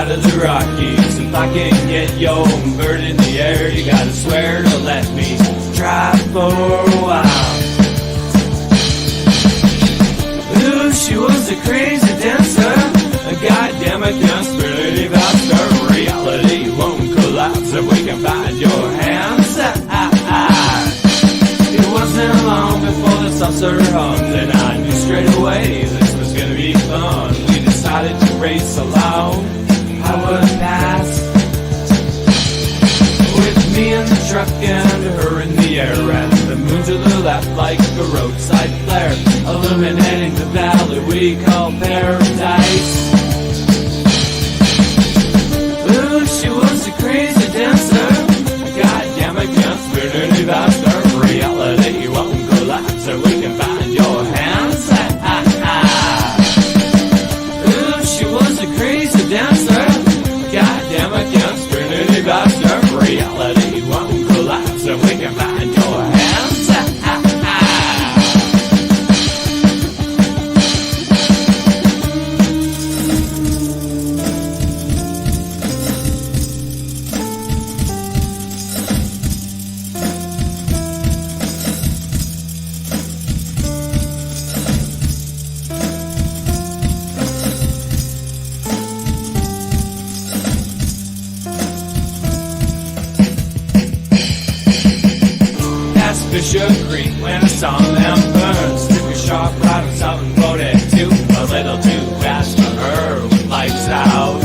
out of the Rockies. If I can get your bird in the air, you gotta swear to let me try for a while. Ooh, she was a crazy dancer, a goddamn conspiracy about reality won't collapse if we can find your hands. It wasn't long before the saucer hummed, and I knew straight away this was gonna be fun. We decided to race along, I would pass, with me in the truck and her in the air, and the moon to the left like a roadside flare, illuminating the valley we call paradise. Ooh, she was a crazy dancer, goddamn it, conspiracy about our reality won't collapse so we can find your hands. Ooh, she was a crazy dancer, goddamn it, conspiracy about our reality won't collapse so we can find your hands. Bishop Creek when I saw them burn. Took a sharp right on 742, a little too fast for her with lights out.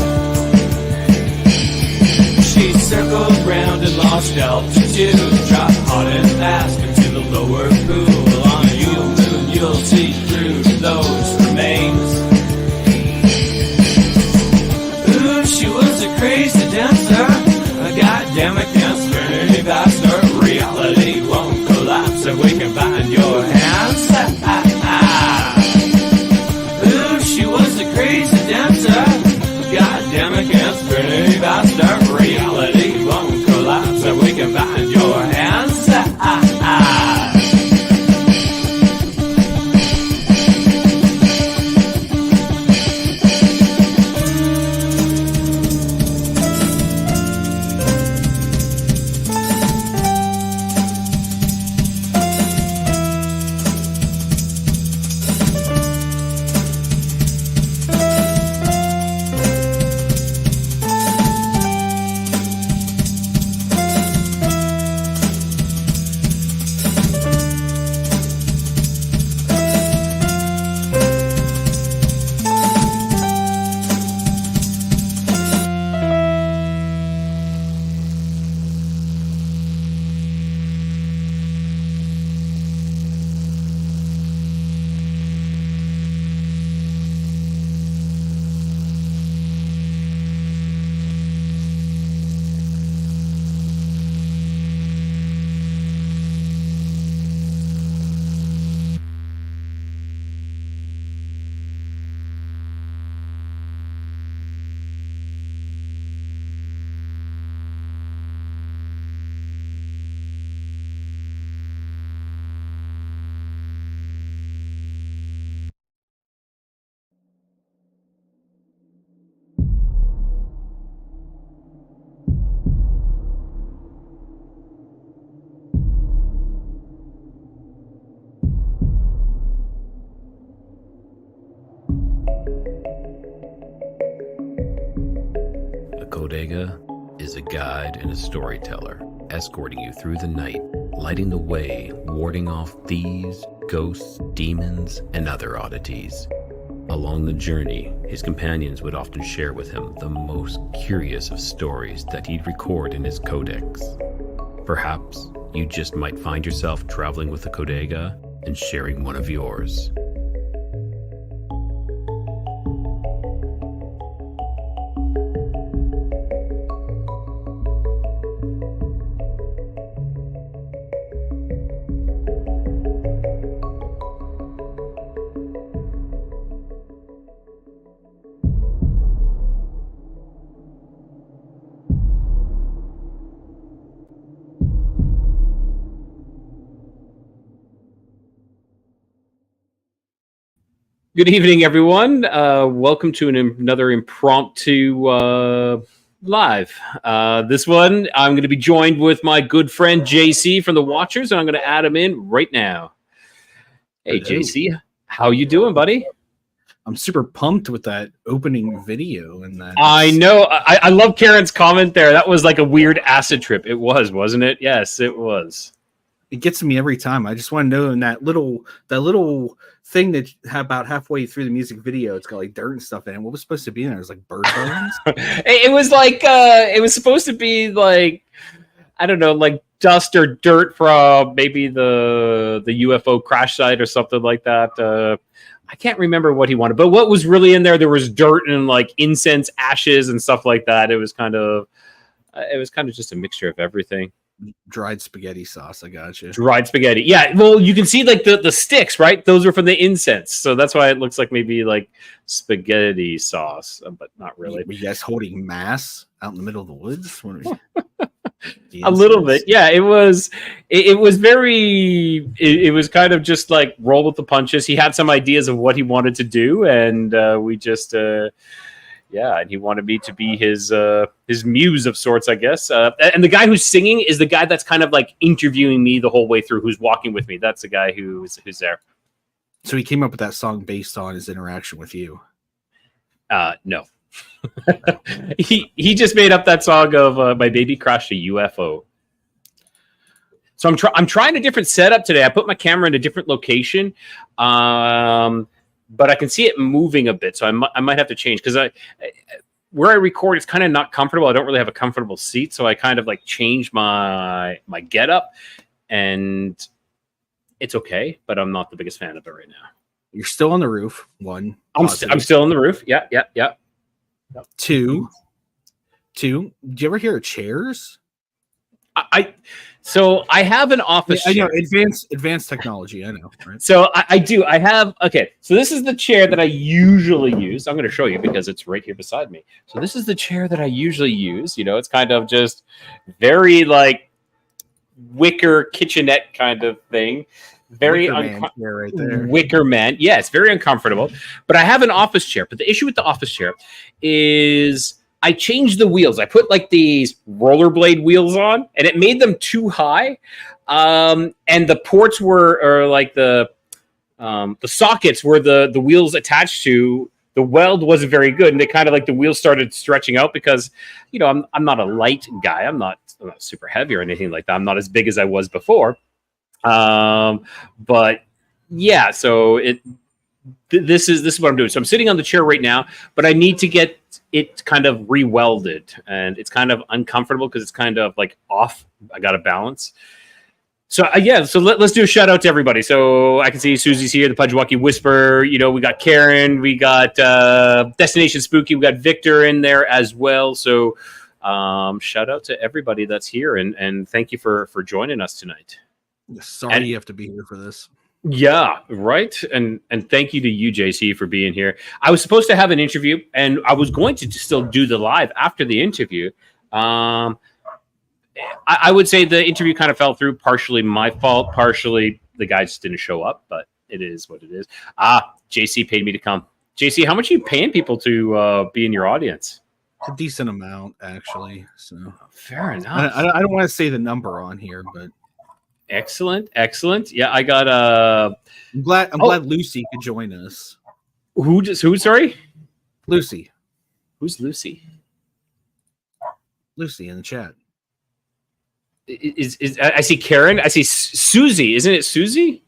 She circled round and lost altitude, dropped hard and fast into the lower pool. On a Yule moon you'll see through those remains. Ooh, she was a crazy dancer, a goddamn conspiracy bastard. Reality won't collapse so we can find your hands. Ooh, she was a crazy dancer, goddamn it, conspiracy bastard. Reality won't collapse so we can find your hands. Bodega is a guide and a storyteller, escorting you through the night, lighting the way, warding off thieves, ghosts, demons, and other oddities. Along the journey, his companions would often share with him the most curious of stories that he'd record in his codex. Perhaps you just might find yourself traveling with a Bodega and sharing one of yours. Good evening, everyone. Welcome to another impromptu live. This one, I'm going to be joined with my good friend JC from the Watchers, and I'm going to add him in right now. Hey, Hello. JC, how you doing, buddy? I'm super pumped with that opening video and that. I know. I love Karen's comment there. That was like a weird acid trip. It was, wasn't it? Yes, it was. It gets me every time. I just want to know in that little thing that about halfway through the music video, it's got like dirt and stuff in it. What was supposed to be in there? It was like bird bones. It was like it was supposed to be like, I don't know, like dust or dirt from maybe the UFO crash site or something like that. I can't remember what he wanted, but what was really in there? There was dirt and like incense, ashes, and stuff like that. It was kind of just a mixture of everything. Dried spaghetti sauce. I got you. Dried spaghetti. Yeah. Well, you can see like the sticks, right? Those are from the incense, so that's why it looks like maybe like spaghetti sauce, but not really. Were you guys holding mass out in the middle of the woods? A little bit, yeah. It was very. It was kind of just like roll with the punches. He had some ideas of what he wanted to do, and we just. Yeah, and he wanted me to be his muse of sorts, I guess. And the guy who's singing is the guy that's kind of like interviewing me the whole way through, who's walking with me. That's the guy who's there. So he came up with that song based on his interaction with you. No. he just made up that song of my baby crashed a UFO. So I'm trying a different setup today. I put my camera in a different location. But I can see it moving a bit, so I might have to change because where I record, it's kind of not comfortable. I don't really have a comfortable seat, so I kind of like change my getup, and it's okay. But I'm not the biggest fan of it right now. You're still on the roof. One, I'm still on the roof. Yeah. Two. Do you ever hear of chairs? So I have an office chair. I know, advanced technology, I know, right? So I do. I have, okay, so this is the chair that I usually use. I'm going to show you because it's right here beside me. So this is the chair that I usually use. You know, it's kind of just very like wicker kitchenette kind of thing. Very right there. Wicker man. Yeah, it's very uncomfortable. But I have an office chair. But the issue with the office chair is I changed the wheels. I put like these rollerblade wheels on, and it made them too high. And the ports or like the sockets where the wheels attached to, the weld wasn't very good, and they kind of like the wheels started stretching out because, you know, I'm not a light guy. I'm not super heavy or anything like that. I'm not as big as I was before. But yeah, so this is what I'm doing. So I'm sitting on the chair right now, but I need to get it kind of re-welded, and it's kind of uncomfortable because it's kind of like off. I got to balance. So so let's do a shout out to everybody. So I can see Susie's here, the Pudgewalkie Whisper. You know, we got Karen, we got Destination Spooky, we got Victor in there as well. So shout out to everybody that's here, and thank you for joining us tonight. Sorry you have to be here for this. Yeah, right. And thank you to you, JC, for being here. I was supposed to have an interview, and I was going to still do the live after the interview. I would say the interview kind of fell through, partially my fault, partially the guy just didn't show up, but it is what it is. JC paid me to come. JC, how much are you paying people to be in your audience? A decent amount, actually. So fair enough. I don't want to say the number on here, but excellent. Yeah, I got I'm glad Lucy could join us. Who? Sorry, Lucy. Who's Lucy? Lucy in the chat. Is I see Karen. I see Susie. Isn't it Susie?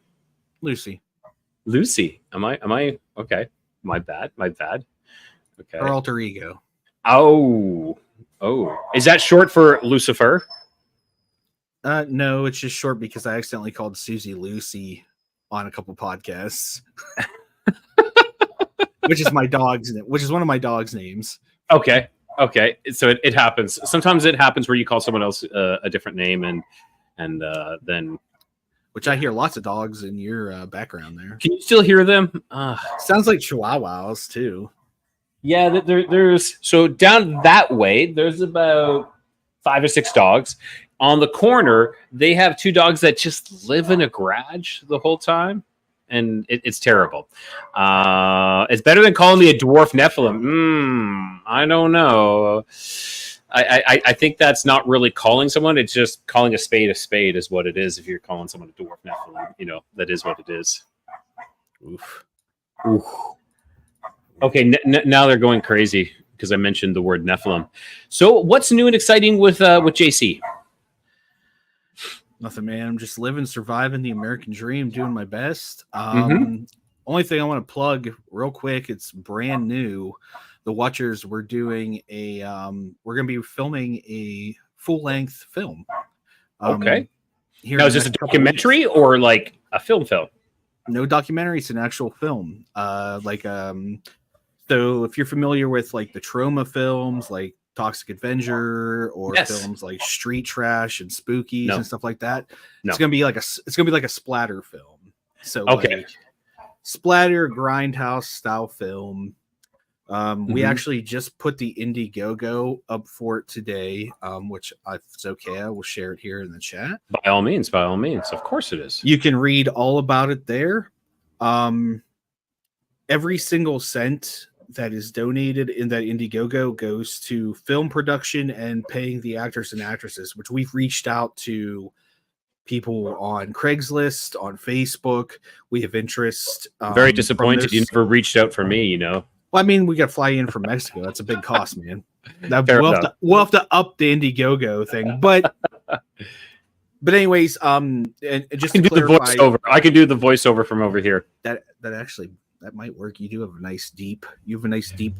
Lucy. Am I okay? My bad. Okay. Her alter ego. Oh. Is that short for Lucifer? No, it's just short because I accidentally called Susie Lucy on a couple podcasts, which is one of my dog's names. Okay. So it happens. Sometimes it happens where you call someone else a different name, and then. Which I hear lots of dogs in your background there. Can you still hear them? Sounds like chihuahuas too. Yeah, there's so down that way. There's about 5 or 6 dogs. On the corner, they have 2 dogs that just live in a garage the whole time. and it's terrible. It's better than calling me a dwarf Nephilim. I don't know. I think that's not really calling someone. It's just calling a spade is what it is. If you're calling someone a dwarf Nephilim, that is what it is. Oof. Oof. Okay, now they're going crazy because I mentioned the word Nephilim. So what's new and exciting with JC? Nothing, man. I'm just living, surviving the American dream, doing my best. Only thing I want to plug real quick, it's brand new. The Watchers, we're doing we're going to be filming a full-length film. Okay. Now, is this a documentary or like a film? No documentary. It's an actual film. So if you're familiar with like the trauma films, like Toxic Avenger, or films like Street Trash and Spookies and stuff like that, it's gonna be like a splatter film. So like splatter grindhouse style film. We actually just put the Indiegogo up for it today, which if it's okay, I will share it here in the chat. By all means, of course it is. You can read all about it there. Every single cent that is donated in that Indiegogo goes to film production and paying the actors and actresses, which we've reached out to people on Craigslist, on Facebook. We have interest. Very disappointed you never reached out for me, Well, I mean, we got to fly in from Mexico. That's a big cost, man. We'll have to up the Indiegogo thing, but anyways, and just I can do the voiceover. I can do the voiceover from over here. That might work. You have a nice deep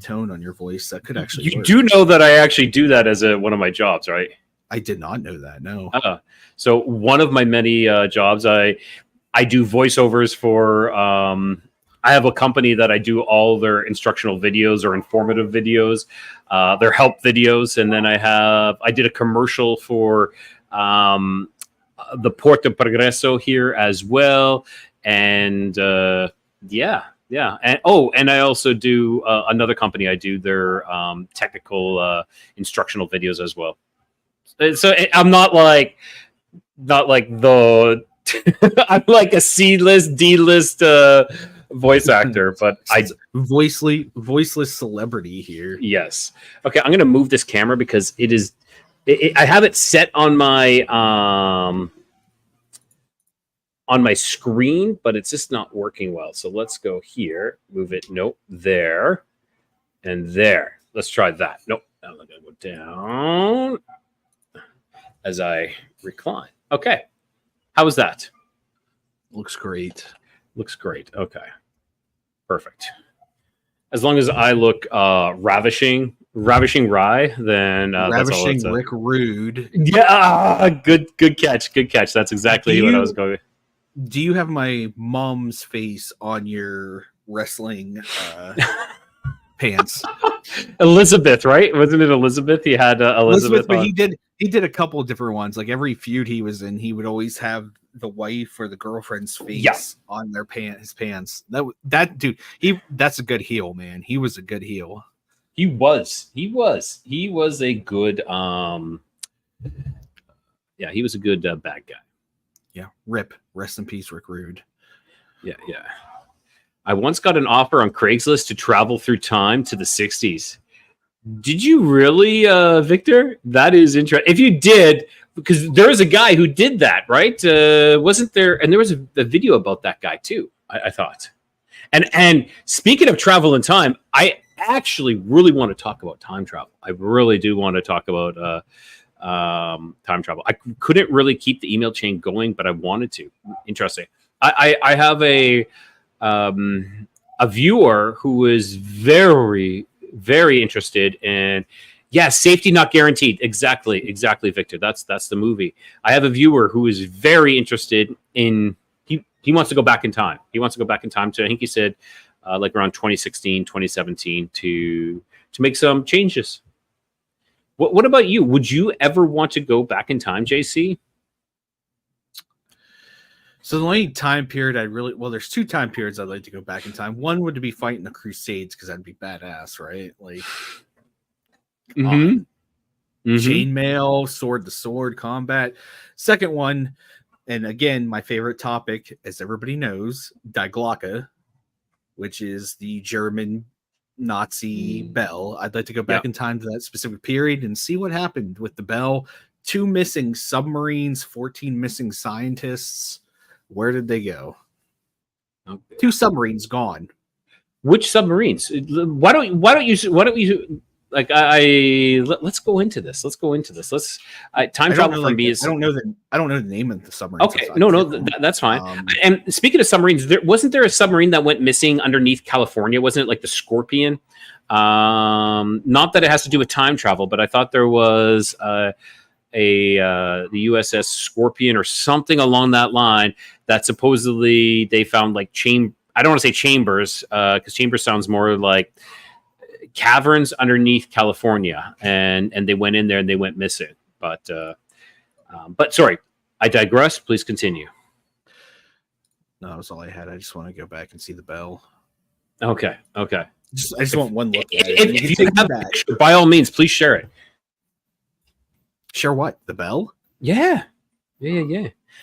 tone on your voice. That could actually You work. do know that I actually do that as one of my jobs, right? I did not know that. No. So one of my many jobs, I do voiceovers for. I have a company that I do all their instructional videos or informative videos, their help videos, and then I did a commercial for the Puerto Progreso here as well, and and I also do another company. I do their technical instructional videos as well. So I'm not like the I'm like a C-list, D-list voice actor, but voiceless celebrity here. Yes. Okay, I'm gonna move this camera because I have it set on my screen, but it's just not working well. So let's go here, move it. Nope, there and there. Let's try that. Nope. Now I'm gonna go down as I recline. Okay. How was that? Looks great. Okay. Perfect. As long as I look ravishing Rye, then that's all it's Rick Rude. Yeah, good catch. That's exactly what I was going. Do you have my mom's face on your wrestling pants? Elizabeth, right? Wasn't it Elizabeth? He had Elizabeth but he did a couple of different ones. Like every feud he was in, he would always have the wife or the girlfriend's face on his pants. That dude, that's a good heel, man. He was a good heel. He was a good he was a good bad guy. Yeah, rest in peace, Rick Rude. Yeah. I once got an offer on Craigslist to travel through time to the 60s. Did you really, Victor? That is interesting. If you did, because there was a guy who did that, right? Wasn't there? And there was a video about that guy too, I thought. And speaking of travel in time, I actually really want to talk about time travel. I really do want to talk about time travel. I couldn't really keep the email chain going, but I wanted to. Interesting. I have a viewer who is very, very interested in safety not guaranteed. Exactly, Victor. That's the movie. I have a viewer who is very interested in he wants to go back in time. He wants to go back in time to, I think he said like around 2016, 2017 to make some changes. What about you? Would you ever want to go back in time, JC? So the only time period there's two time periods I'd like to go back in time. One would be fighting the Crusades because that'd be badass, right? Like, chainmail, sword to sword combat. Second one, And again, my favorite topic, as everybody knows, Die Glocke, which is the German Nazi bell. I'd like to go back in time to that specific period and see what happened with the bell. 2 missing submarines, 14 missing scientists. Where did they go? Okay. 2 submarines gone. Which submarines? Why don't you like let's go into this. Let's time travel for me is I don't know the name of the submarine. Okay, that's fine. And speaking of submarines, wasn't there a submarine that went missing underneath California? Wasn't it like the Scorpion? Not that it has to do with time travel, but I thought there was the USS Scorpion or something along that line that supposedly they found like I don't want to say chambers because chambers sounds more like caverns underneath California, and they went in there and they went missing. But sorry, I digress. Please continue. No, that's all I had. I just want to go back and see the bell. Okay. I just want one look at it. If you have that picture, by all means, please share it. Share what? The bell? Yeah.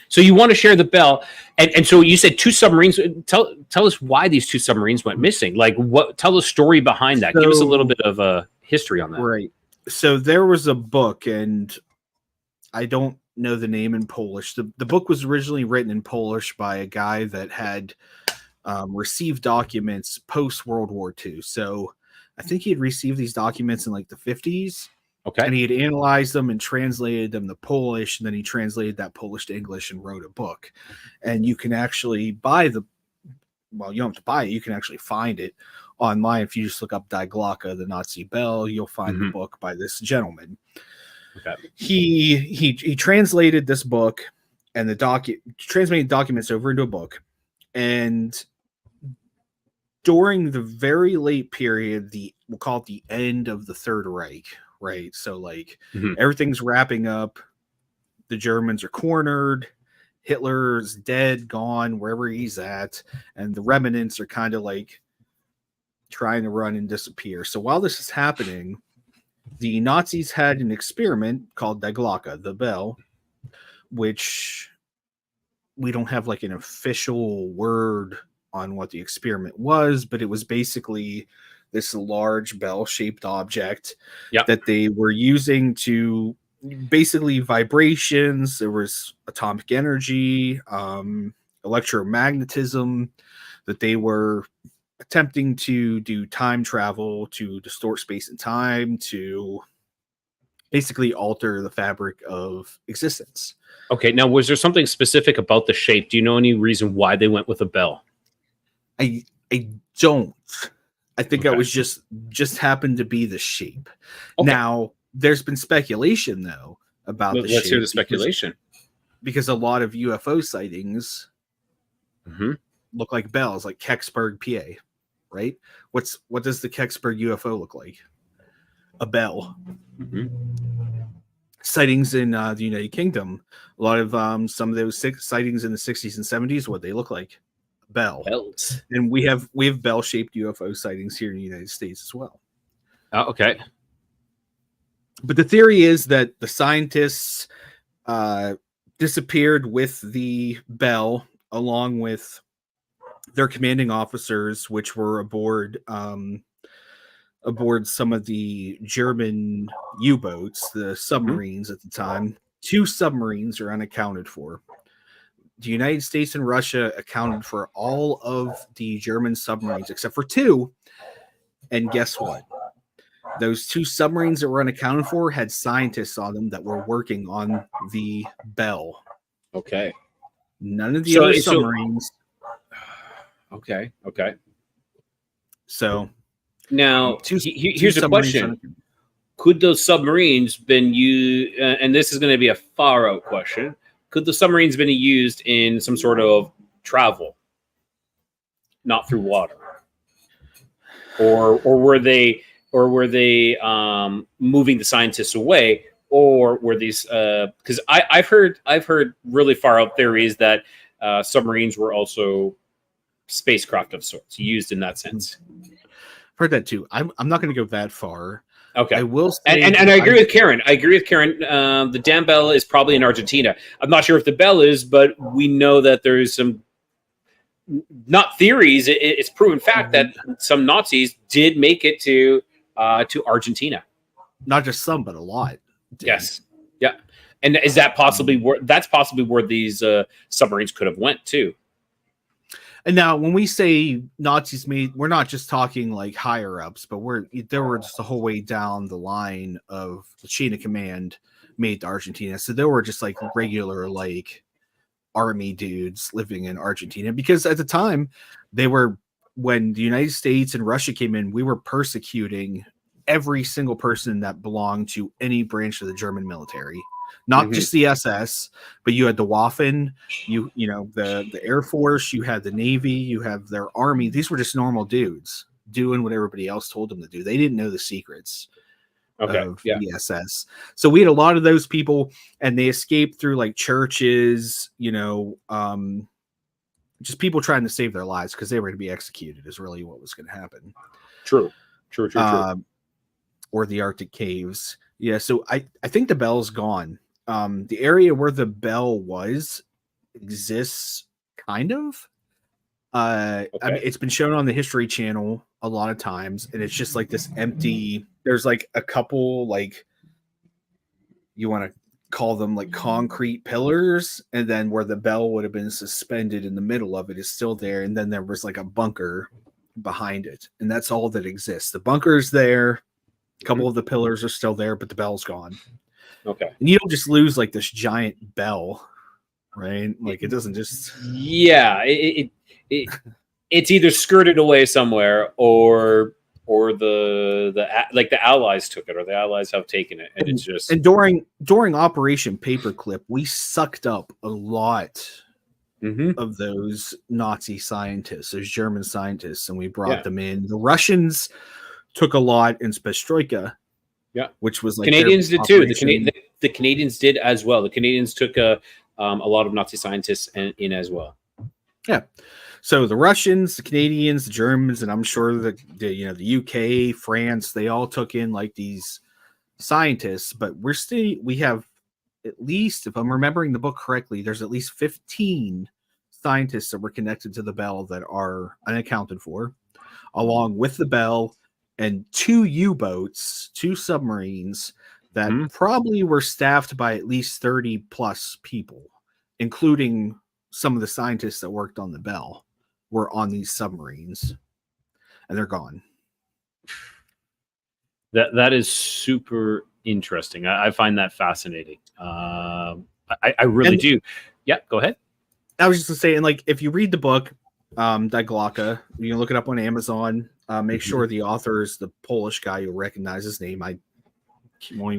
So you want to share the bell, and so you said 2 submarines. Tell us why these 2 submarines went missing. Like, what? Tell the story behind that. Give us a little bit of a history on that. Right. So there was a book, and I don't know the name in Polish. The book was originally written in Polish by a guy that had received documents post World War II. So I think he had received these documents in like the 50s. Okay. And he had analyzed them and translated them to Polish, and then he translated that Polish to English and wrote a book. And you can actually buy you don't have to buy it. You can actually find it online. If you just look up Die Glocke, the Nazi bell, you'll find the book by this gentleman. Okay. He translated this book and translated documents over into a book. And during the very late period, we'll call it the end of the Third Reich, right? So like everything's wrapping up. The Germans are cornered. Hitler's dead, gone, wherever he's at. And the remnants are kind of like trying to run and disappear. So while this is happening, the Nazis had an experiment called Die Glocke, the bell, which we don't have like an official word on what the experiment was, but it was basically this large bell-shaped object that they were using to basically vibrations. There was atomic energy, electromagnetism, that they were attempting to do time travel, to distort space and time, to basically alter the fabric of existence. Okay, now was there something specific about the shape? Do you know any reason why they went with a bell? I don't. I think it was just happened to be the shape. Okay. Now, there's been speculation though about the shape. Let's hear the speculation. Because a lot of UFO sightings look like bells, like Kecksburg, PA, right? What does the Kecksburg UFO look like? A bell. Sightings in the United Kingdom, a lot of some of those sightings in the 60s and 70s, what they look like? Bells. And we have bell-shaped UFO sightings here in the United States as well. Oh, okay. But the theory is that the scientists disappeared with the bell along with their commanding officers, which were aboard some of the German U-boats, the submarines at the time. 2 submarines are unaccounted for. The United States and Russia accounted for all of the German submarines except for 2. And guess what? Those 2 submarines that were unaccounted for had scientists on them that were working on the bell. Okay. None of the other submarines. Okay. So now here's a question. Could those submarines been used, and this is going to be a far out question, could the submarines been used in some sort of travel, not through water, or were they moving the scientists away, or were these? Because I've heard really far out theories that submarines were also spacecraft of sorts used in that sense. heard that too. I'm not going to go that far. Okay. I will say, and I agree with Karen. The damn bell is probably in Argentina. I'm not sure if the bell is, but we know that there is some, not theories, it's proven fact that some Nazis did make it to Argentina. Not just some, but a lot. Yes. Yeah. And is that possibly where these submarines could have went too? And now, when we say Nazis made, we're not just talking like higher ups, but there were just the whole way down the line of the chain of command made to Argentina. So there were just like regular like army dudes living in Argentina, because at the time when the United States and Russia came in, we were persecuting every single person that belonged to any branch of the German military. Not just the SS, but you had the Waffen, you know, the Air Force, you had the Navy, you have their army. These were just normal dudes doing what everybody else told them to do. They didn't know the secrets of the SS. So we had a lot of those people, and they escaped through like churches, you know, just people trying to save their lives because they were going to be executed is really what was going to happen. True. Or the Arctic caves. Yeah, so I think the bell's gone. The area where the bell exists kind of. I mean, it's been shown on the History Channel a lot of times, and it's just like this empty. There's like a couple, like, you want to call them like concrete pillars, and then where the bell would have been suspended in the middle of it is still there, and then there was like a bunker behind it, and that's all that exists. The bunker's there. A couple of the pillars are still there, but the bell's gone. Okay. And you don't just lose like this giant bell, right? Like it doesn't just. Yeah, it's either skirted away somewhere, or the Allies took it, or the Allies have taken it, and it's just. And during Operation Paperclip, we sucked up a lot of those Nazi scientists, those German scientists, and we brought them in. The Russians took a lot in Spetstroika. Yeah, which was like Canadians did too. The Canadians did as well. The Canadians took a lot of Nazi scientists in as well. Yeah, so the Russians, the Canadians, the Germans, and I'm sure the UK, France, they all took in like these scientists. But we have at least, if I'm remembering the book correctly, there's at least 15 scientists that were connected to the bell that are unaccounted for, along with the bell. And 2 U-boats, 2 submarines that probably were staffed by at least 30 plus people, including some of the scientists that worked on the bell, were on these submarines, and they're gone. That is super interesting. I find that fascinating. I really do. Yeah, go ahead. I was just going to say, and like if you read the book, Die Glocke, you can look it up on Amazon. Make sure the author is the Polish guy. You'll recognize his name.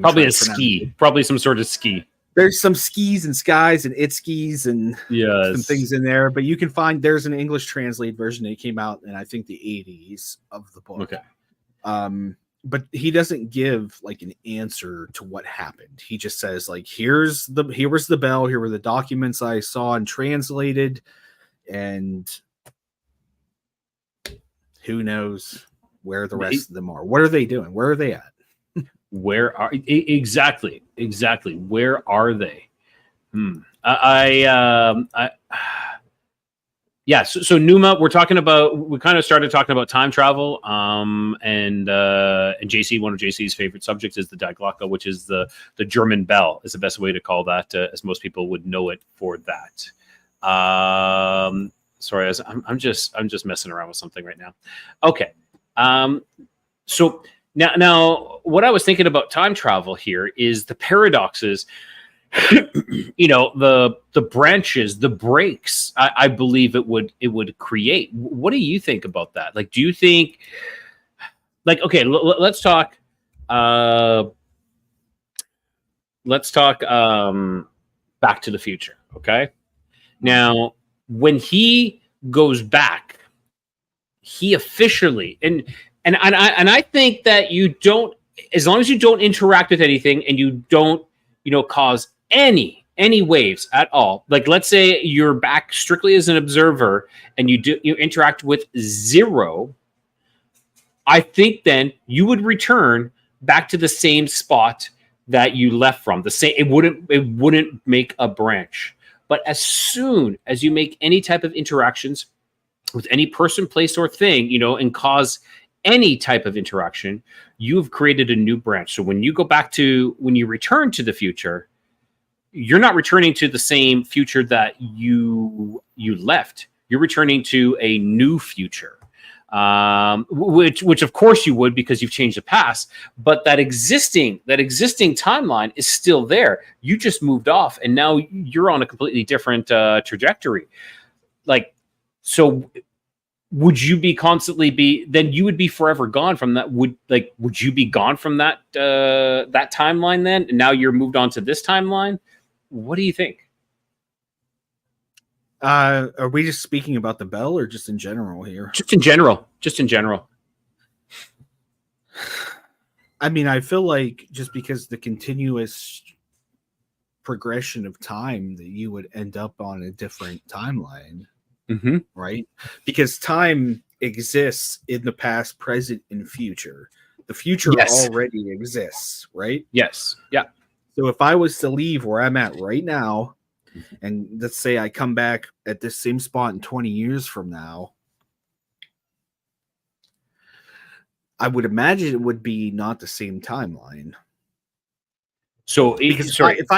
Probably a ski. Probably some sort of ski. There's some skis and skies and itskis and some things in there. But you can find there's an English translated version that came out in I think the 80s of the book. Okay. But he doesn't give like an answer to what happened. He just says like, here was the bell. Here were the documents I saw and translated, and who knows where the rest of them are? What are they doing? Where are they at? Exactly? Where are they? So Numa, we kind of started talking about time travel. And JC, one of JC's favorite subjects is the Die Glocke, which is the German bell, is the best way to call that, as most people would know it for that. Sorry, I'm just messing around with something right now. Okay. So now what I was thinking about time travel here is the paradoxes, the branches, the breaks, I believe it would create. What do you think about that? Like, do you think, like, okay, let's talk Back to the Future. Okay. Now, when he goes back, he officially and I think that you don't, as long as you don't interact with anything and you don't, cause any waves at all. Like, let's say you're back strictly as an observer and you interact with zero. I think then you would return back to the same spot that you left from. The same. It wouldn't make a branch. But as soon as you make any type of interactions with any person, place, or thing, and cause any type of interaction, you have created a new branch. So when you return to the future, you're not returning to the same future that you left. You're returning to a new future, which of course you would, because you've changed the past. But that existing timeline is still there. You just moved off, and now you're on a completely different trajectory. So would you be then you would be forever gone from that? Would you be gone from that timeline then? And now you're moved on to this timeline. What do you think? Are we just speaking about the bell, or just in general here? Just in general. I mean, I feel like just because the continuous progression of time, that you would end up on a different timeline, right? Because time exists in the past, present, and future. The future already exists, right? Yes. Yeah. So if I was to leave where I'm at right now, and let's say I come back at this same spot in 20 years from now, I would imagine it would be not the same timeline. So if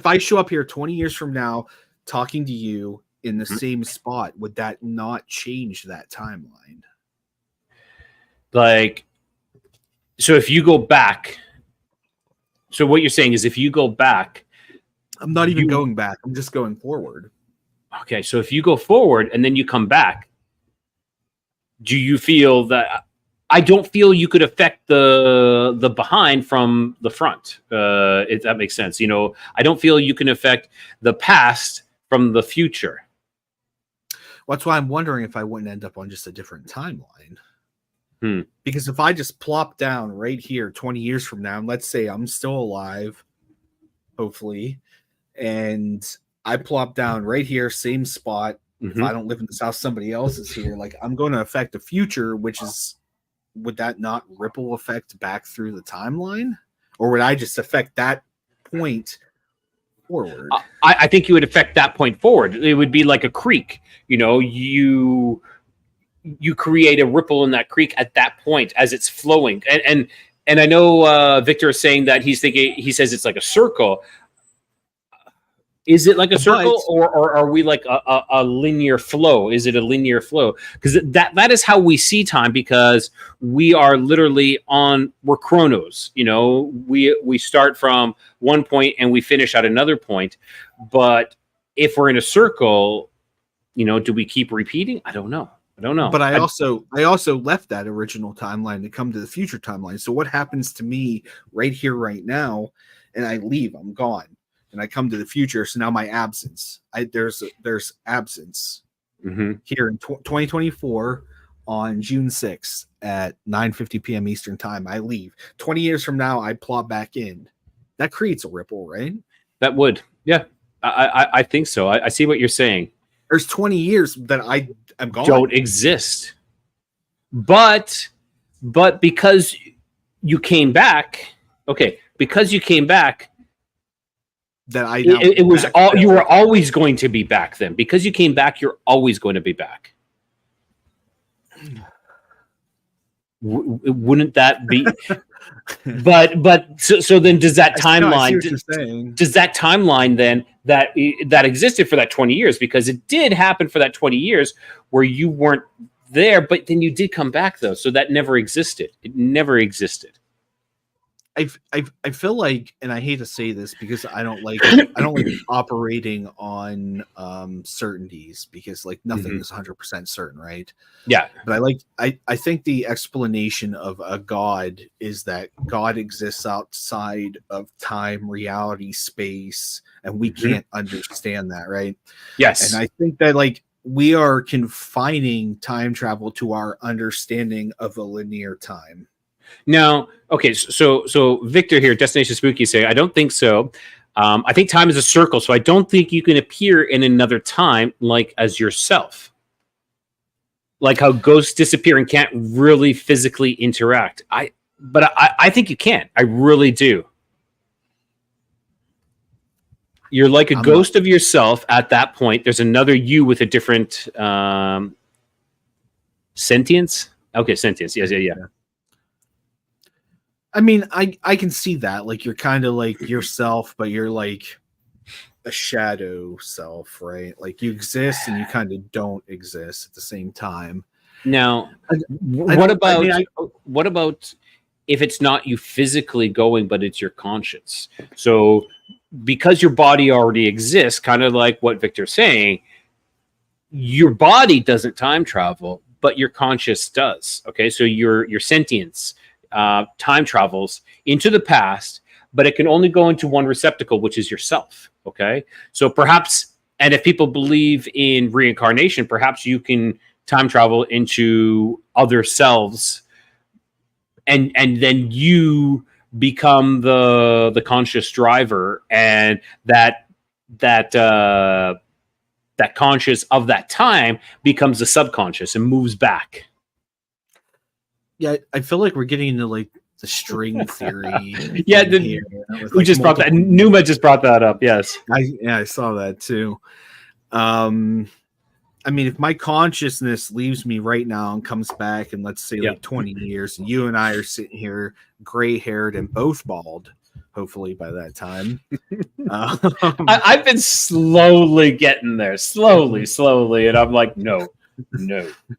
I show up here 20 years from now talking to you in the same spot, would that not change that timeline? So if you go back, so what you're saying is if you go back, I'm not even going back. I'm just going forward. Okay, so if you go forward and then you come back, do you feel that? I don't feel you could affect the behind from the front. If that makes sense. I don't feel you can affect the past from the future. Well, that's why I'm wondering if I wouldn't end up on just a different timeline. Because if I just plop down right here 20 years from now, and let's say I'm still alive, hopefully, and I plop down right here, same spot. If I don't live in this house, somebody else is here. I'm going to affect the future, would that not ripple effect back through the timeline? Or would I just affect that point forward? I think you would affect that point forward. It would be like a creek. You create a ripple in that creek at that point as it's flowing. And I know Victor is saying that he says it's like a circle. Is it like a circle, or are we like a linear flow? Is it a linear flow? Because that is how we see time, because we are literally we're chronos. We start from one point and we finish at another point. But if we're in a circle, do we keep repeating? I don't know. But I also left that original timeline to come to the future timeline. So what happens to me right here, right now, and I leave, I'm gone. And I come to the future, so now my absence. There's absence here in 2024 on June 6th at 9:50 p.m. Eastern time. I leave. 20 years from now, I plop back in. That creates a ripple, right? That would, yeah. I think so. I see what you're saying. There's 20 years that I am gone. Don't exist, but because you came back, because you came back. That it was all you were always going to be back then. Because you came back, you're always going to be back. Wouldn't that be? but so then does that timeline? Does that timeline then that existed for that 20 years? Because it did happen for that 20 years where you weren't there, but then you did come back though. So that never existed. It never existed. I feel like, and I hate to say this because I don't like operating on certainties, because nothing is 100% certain, right? Yeah. But I think the explanation of a god is that God exists outside of time, reality, space, and we can't understand that, right? Yes. And I think that we are confining time travel to our understanding of a linear time. Now, okay, so Victor here, Destination Spooky, say, I don't think so. I think time is a circle, so I don't think you can appear in another time as yourself. like how ghosts disappear and can't really physically interact. But I think you can. I really do. You're like a ghost of yourself at that point. There's another you with a different sentience. Okay, sentience. Yes, yeah. I mean, I can see that. Like, you're kind of like yourself, but you're like a shadow self, right? Like, you exist and you kind of don't exist at the same time. Now, what about if it's not you physically going, but it's your conscience? So because your body already exists, kind of like what Victor's saying, your body doesn't time travel, but your conscious does. Okay, so your sentience time travels into the past, but it can only go into one receptacle, which is yourself. Okay, so perhaps, and if people believe in reincarnation, perhaps you can time travel into other selves, and then you become the conscious driver, and that conscious of that time becomes the subconscious and moves back. Yeah, I feel like we're getting into like the string theory. Yeah, we just brought that. Numa just brought that up. Yes, I saw that too. I mean, if my consciousness leaves me right now and comes back in, let's say, like 20 years, and you and I are sitting here gray-haired and both bald, hopefully by that time. I've been slowly getting there, slowly, and I'm like, no.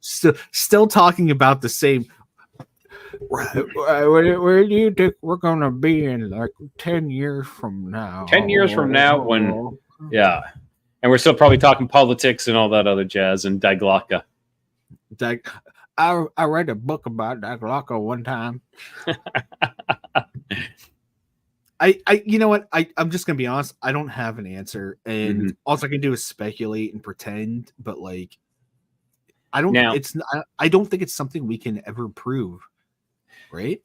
Still talking about the same. Where do you think we're gonna be in like 10 years from now? 10 years from now, when and we're still probably talking politics and all that other jazz and Diglocka. I read a book about Diglocka one time. You know what? I'm just gonna be honest. I don't have an answer, and all I can do is speculate and pretend. But like, I don't think it's something we can ever prove. Right?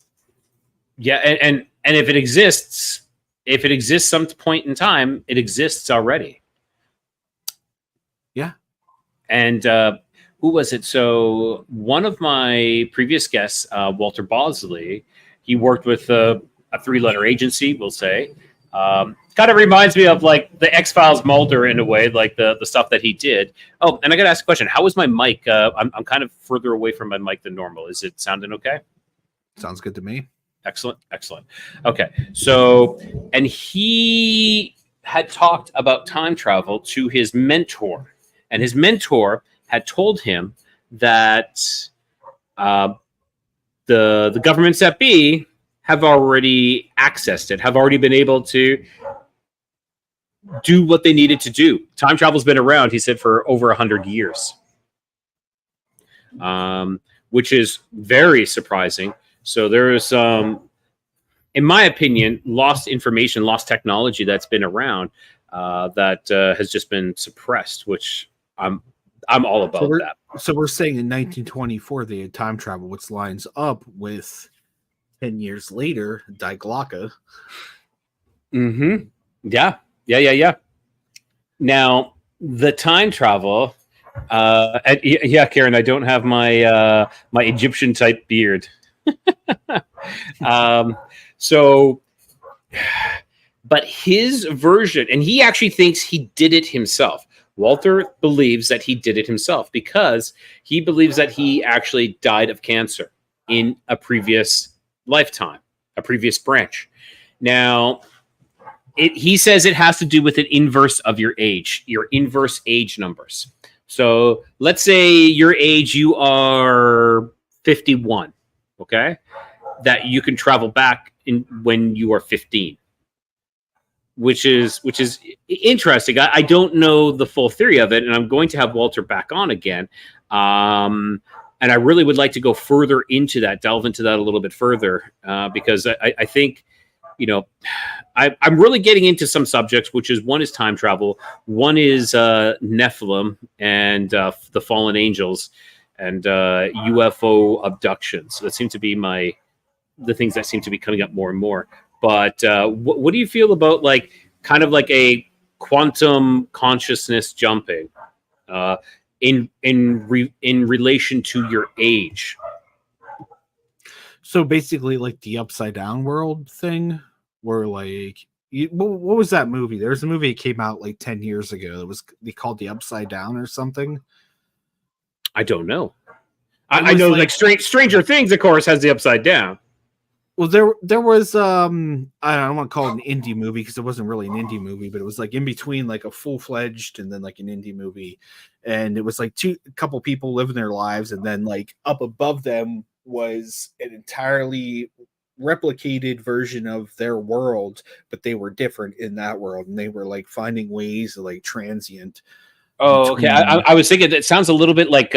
Yeah, and if it exists some point in time, it exists already. Yeah. And who was it? So one of my previous guests, Walter Bosley, he worked with a 3-letter agency, we'll say. Kind of reminds me of like the X-Files Mulder in a way, like the stuff that he did. Oh, and I got to ask a question. How was my mic? I'm kind of further away from my mic than normal. Is it sounding okay? Sounds good to me. Excellent. Okay. So, and he had talked about time travel to his mentor, and his mentor had told him that the governments that be have already accessed it, have already been able to do what they needed to do. Time travel's been around, he said, for over 100 years, which is very surprising. So there is, in my opinion, lost information, lost technology that's been around that has just been suppressed, which I'm all about that. So we're saying in 1924 they had time travel, which lines up with 10 years later, Diglocka. Yeah. Now, the time travel, Karen, I don't have my my Egyptian type beard. But his version, and he actually thinks he did it himself. Walter believes that he did it himself because he believes that he actually died of cancer in a previous lifetime, a previous branch. Now, he says it has to do with an inverse of your age, your inverse age numbers. So let's say your age, you are 51. Okay, that you can travel back in when you are 15, which is interesting. I don't know the full theory of it, and I'm going to have Walter back on again. And I really would like to go further into that, delve into that a little bit further, because I think, I'm really getting into some subjects, which is one is time travel, one is Nephilim and the fallen angels, and UFO abductions. That seem to be the things that seem to be coming up more and more. But what do you feel about kind of like a quantum consciousness jumping? in relation to your age. So basically, like the upside down world thing, where like, what was that movie? There was a movie that came out like 10 years ago that was they called The Upside Down or something. I don't know. I know like Stranger Things, of course, has the upside down. Well, there was I don't want to call it an indie movie because it wasn't really an indie movie, but it was like in between like a full-fledged and then like an indie movie, and it was like a couple people living their lives, and then like up above them was an entirely replicated version of their world, but they were different in that world, and they were like finding ways to like transient. Oh, okay. I was thinking it sounds a little bit like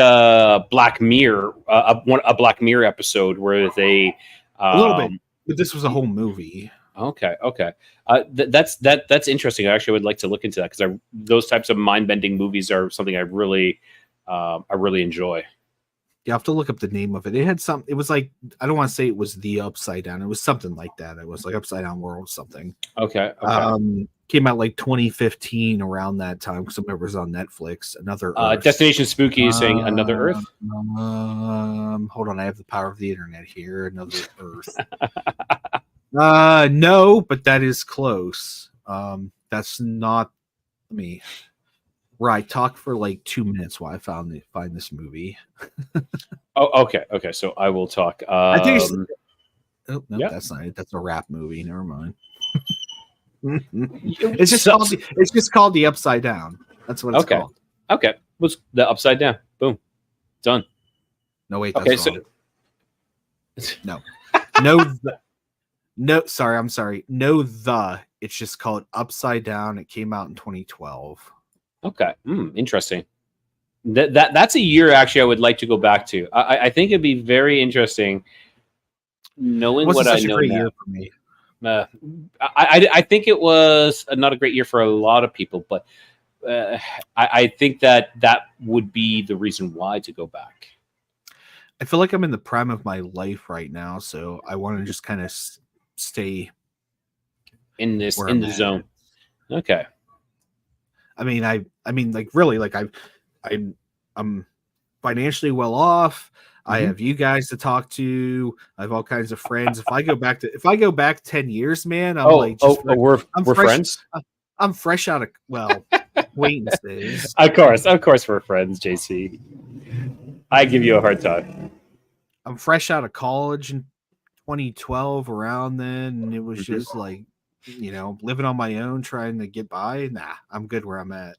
Black Mirror, a Black Mirror episode where they a little bit, but this was a whole movie. Okay. That's interesting. I actually would like to look into that because those types of mind-bending movies are something I really enjoy. You have to look up the name of it. It had some. It was like, I don't want to say it was The Upside Down. It was something like that. It was like Upside Down World something. Okay. Came out like 2015 around that time because I remember it was on Netflix. Another Earth. Destination Spooky is saying Another Earth. Hold on, I have the power of the internet here. Another Earth. No, but that is close. That's not me. Right, talk for like 2 minutes while I find this movie. Oh, okay. So I will talk. I think no, that's not it. That's a rap movie. Never mind. It's just called The Upside Down. That's what it's called. Okay. What's the Upside Down? Boom. Done. No, wait. That's wrong. No. Sorry. I'm sorry. No, it's just called Upside Down. It came out in 2012. Okay. Interesting. That's a year actually I would like to go back to. I think it'd be very interesting knowing what I know now. Year for me. I think it was not a great year for a lot of people, but I think that would be the reason why to go back. I feel like I'm in the prime of my life right now, so I want to just kind of stay in the zone. Okay. I mean, like really, like I'm financially well off. I have you guys to talk to. I have all kinds of friends. If I go back 10 years, man, we're friends. I'm fresh out of acquaintances. Of course, we're friends, JC. I give you a hard time. I'm fresh out of college in 2012, around then, and it was just like, living on my own, trying to get by. Nah, I'm good where I'm at.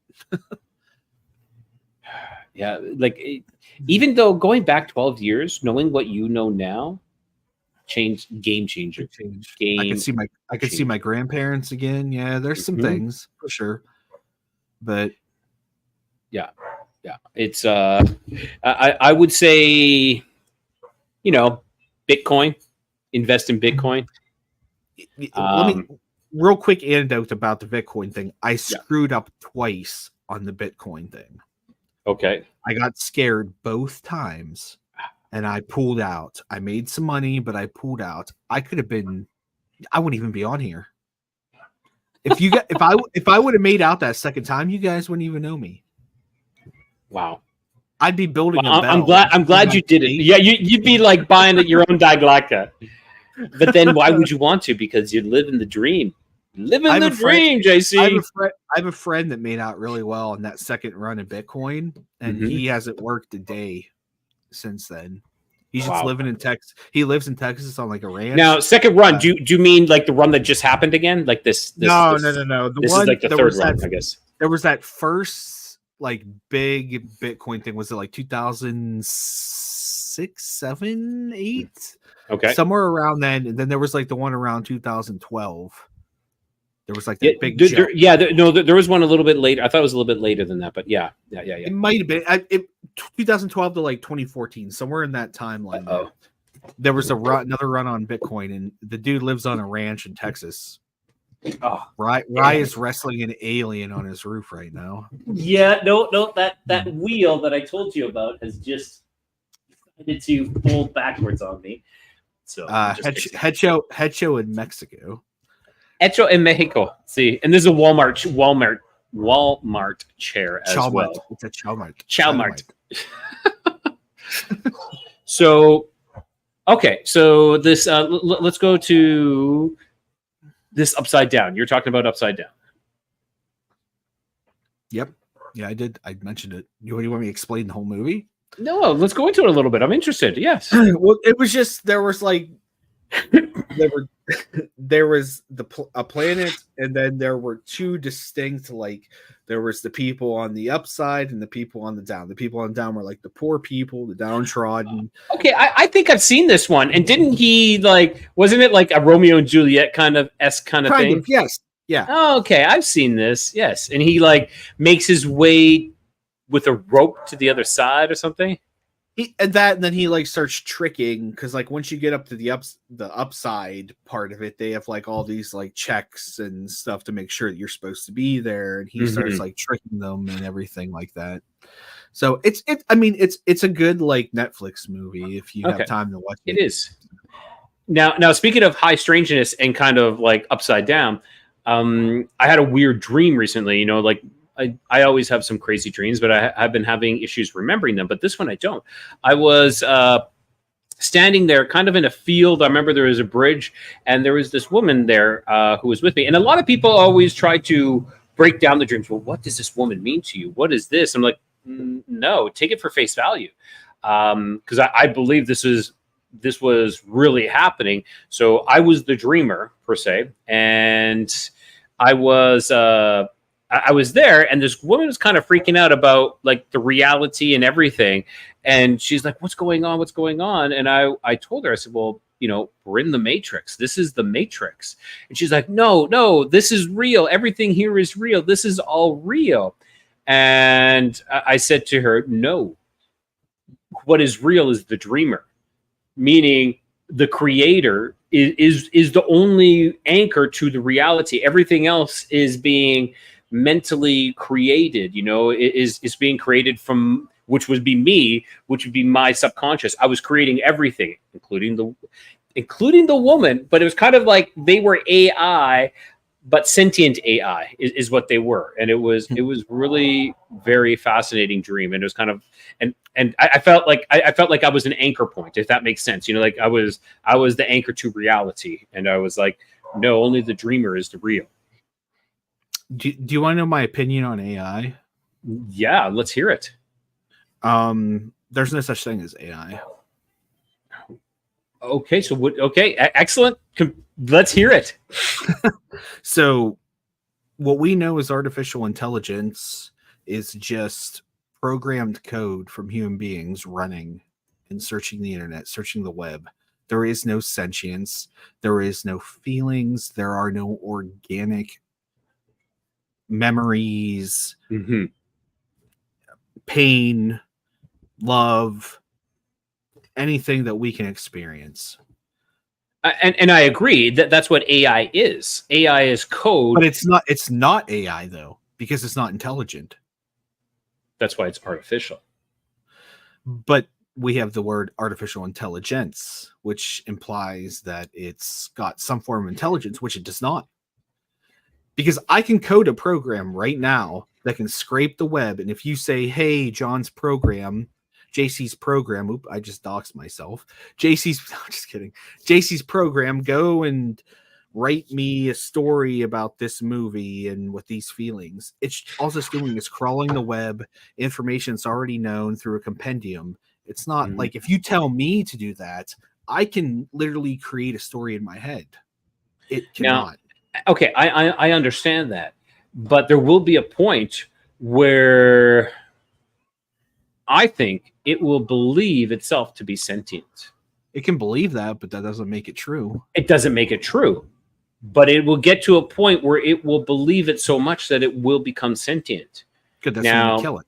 Yeah, like even though going back 12 years, knowing what you know now, game changer. I could see my grandparents again. Yeah, there's some things for sure, but yeah, it's I would say, Bitcoin, invest in Bitcoin. Let me real quick anecdote about the Bitcoin thing. I screwed up twice on the Bitcoin thing. Okay. I got scared both times and I pulled out. I made some money, but I pulled out. I wouldn't even be on here. If I would have made out that second time, you guys wouldn't even know me. Wow. I'd be building a I'm glad you did it. Yeah, you'd be like buying your own Diglacta. But then why would you want to? Because you live in the dream. Living the dream, JC. I have a friend that made out really well in that second run of Bitcoin, and he hasn't worked a day since then. He's just living in Texas. He lives in Texas on like a ranch. Now, second run, do you mean like the run that just happened again? Like this? No. This is like the third run, I guess. There was that first like big Bitcoin thing. Was it like 2006, 7, 8? Okay. Somewhere around then. And then there was like the one around 2012. There was like that big jump. There was one a little bit later. I thought it was a little bit later than that, but yeah. It might have been 2012 to like 2014, somewhere in that timeline. There was another run on Bitcoin, and the dude lives on a ranch in Texas. Oh, Rye is wrestling an alien on his roof right now. Yeah, no, that wheel that I told you about has just decided to fold backwards on me. So Hecho in Mexico. Hecho in Mexico. See, and there's a Walmart Walmart chair as well. It's a Chalmart. Chalmart. So, okay. So this, let's go to this upside down. You're talking about upside down. Yep. Yeah, I did. I mentioned it. You want me to explain the whole movie? No, let's go into it a little bit. I'm interested. Yes. Well, it was just there was like there was a planet, and then there were two distinct, like there was the people on the upside and the people on the down. The people on the down were like the poor people, the downtrodden. Okay, I think I've seen this one. And didn't he wasn't it like a Romeo and Juliet kind of thing? Yes. Yeah. Oh, okay. I've seen this. Yes. And he makes his way with a rope to the other side or something. And then he starts tricking, because once you get up to the upside part of it, they have all these checks and stuff to make sure that you're supposed to be there, and he starts tricking them and everything like that. So it's a good Netflix movie if you have time to watch it. It is. Now speaking of high strangeness and kind of upside down, I had a weird dream recently. I always have some crazy dreams, but I've been having issues remembering them. But this one I don't. I was standing there kind of in a field. I remember there was a bridge, and there was this woman there who was with me. And a lot of people always try to break down the dreams. Well, what does this woman mean to you? What is this? I'm like, no, take it for face value. Because I believe this was really happening. So I was the dreamer, per se. And I was there, and this woman was kind of freaking out about the reality and everything. And she's like, what's going on? What's going on? And I told her, I said, well, we're in the Matrix. This is the Matrix. And she's like, no, this is real. Everything here is real. This is all real. And I said to her, no, what is real is the dreamer, meaning the creator is the only anchor to the reality. Everything else is being mentally created, is being created from, which would be me, which would be my subconscious. I was creating everything, including the woman, but it was kind of like they were AI, but sentient AI is what they were. And it was really very fascinating dream. And it was kind of, and I felt like I was an anchor point, if that makes sense. I was the anchor to reality. And I was like, no, only the dreamer is the real. Do you want to know my opinion on AI? Yeah, let's hear it. There's no such thing as AI. Okay, so excellent. Let's hear it. So what we know as artificial intelligence is just programmed code from human beings running and searching the internet, searching the web. There is no sentience. There is no feelings. There are no organic memories, pain, love, anything that we can experience. And I agree that's what AI is. AI is code, but it's not AI though, because it's not intelligent. That's why it's artificial. But we have the word artificial intelligence, which implies that it's got some form of intelligence, which it does not. Because I can code a program right now that can scrape the web. And if you say, hey, JC's program, I just doxed myself. Just kidding. JC's program, go and write me a story about this movie and with these feelings. It's all it's doing is crawling the web. Information's already known through a compendium. It's not like if you tell me to do that, I can literally create a story in my head. It cannot. Okay, I understand that, but there will be a point where I think it will believe itself to be sentient. It can believe that, but that doesn't make it true. It doesn't make it true, but it will get to a point where it will believe it so much that it will become sentient. Good, that's when you kill it.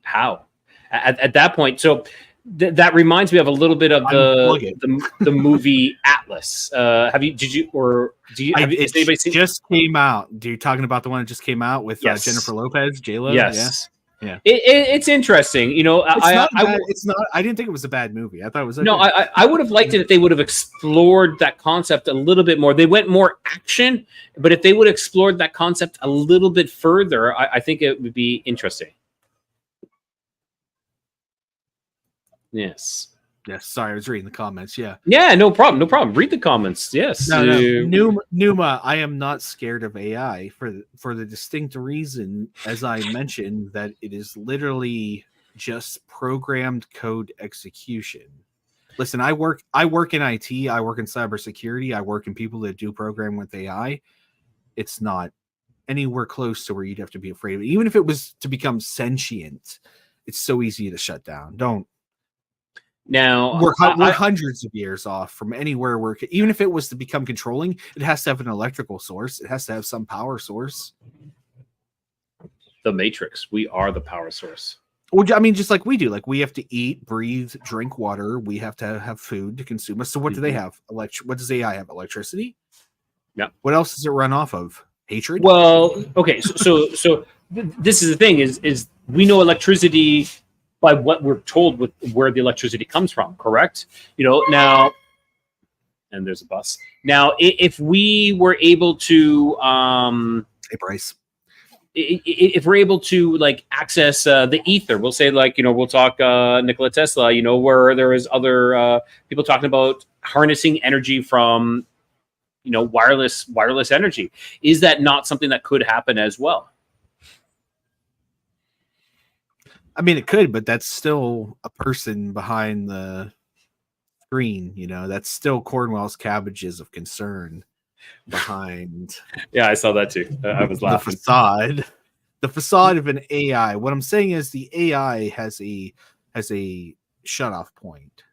How? At that point, so that reminds me of a little bit of the movie Atlas. Has anybody seen? Just came out. You're talking about the one that just came out with Yes. Jennifer Lopez, J-Lo? Yes. Yeah, it's interesting. You know, it's not. I didn't think it was a bad movie. I thought it was okay. No, I would have liked it if they would have explored that concept a little bit more. They went more action, but if they would have explored that concept a little bit further, I think it would be interesting. Yes. Yes, sorry, I was reading the comments. Yeah. Yeah, no problem. No problem. Read the comments. Yes. Numa, I am not scared of AI for the distinct reason, as I mentioned, that it is literally just programmed code execution. Listen, I work in IT, I work in cybersecurity, I work in people that do program with AI. It's not anywhere close to where you'd have to be afraid of it. Even if it was to become sentient, it's so easy to shut down. Don't. Now we're hundreds of years off from anywhere where even if it was to become controlling, it has to have an electrical source. It has to have some power source. The Matrix. We are the power source. Well, I mean, just like we do. Like we have to eat, breathe, drink water. We have to have food to consume us. So what do they have? What does AI have? Electricity? Yeah. What else does it run off of? Hatred? Well, okay. So this is the thing is we know electricity by what we're told with where the electricity comes from, correct? You know, now, and there's a bus. Now, if we were able to, hey, Bryce, if we're able to like access the ether, we'll say like, you know, we'll talk Nikola Tesla, you know, where there is other people talking about harnessing energy from, you know, wireless energy. Is that not something that could happen as well? I mean, it could, but that's still a person behind the screen. You know, that's still Cornwell's cabbages of concern behind. Yeah, I saw that too. I was laughing. The facade of an AI. What I'm saying is the AI has a shut off point.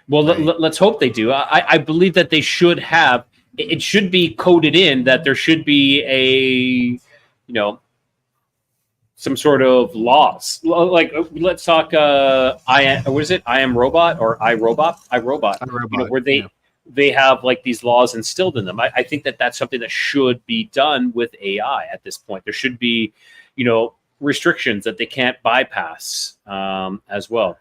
Well, right? Let's hope they do. I believe that they should have. It should be coded in that there should be a, you know, some sort of laws. Like let's talk what is it? I Am Robot or iRobot? iRobot. You know, where they have like these laws instilled in them. I think that that's something that should be done with AI at this point. There should be, you know, restrictions that they can't bypass as well.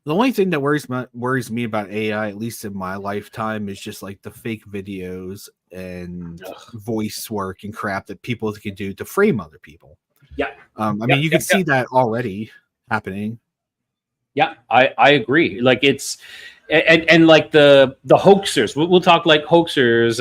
The only thing that worries me about AI, at least in my lifetime, is just like the fake videos and voice work and crap that people can do to frame other people. Yeah. I mean, you can see that already happening. Yeah, I agree. Like it's and like the hoaxers. We'll talk like hoaxers.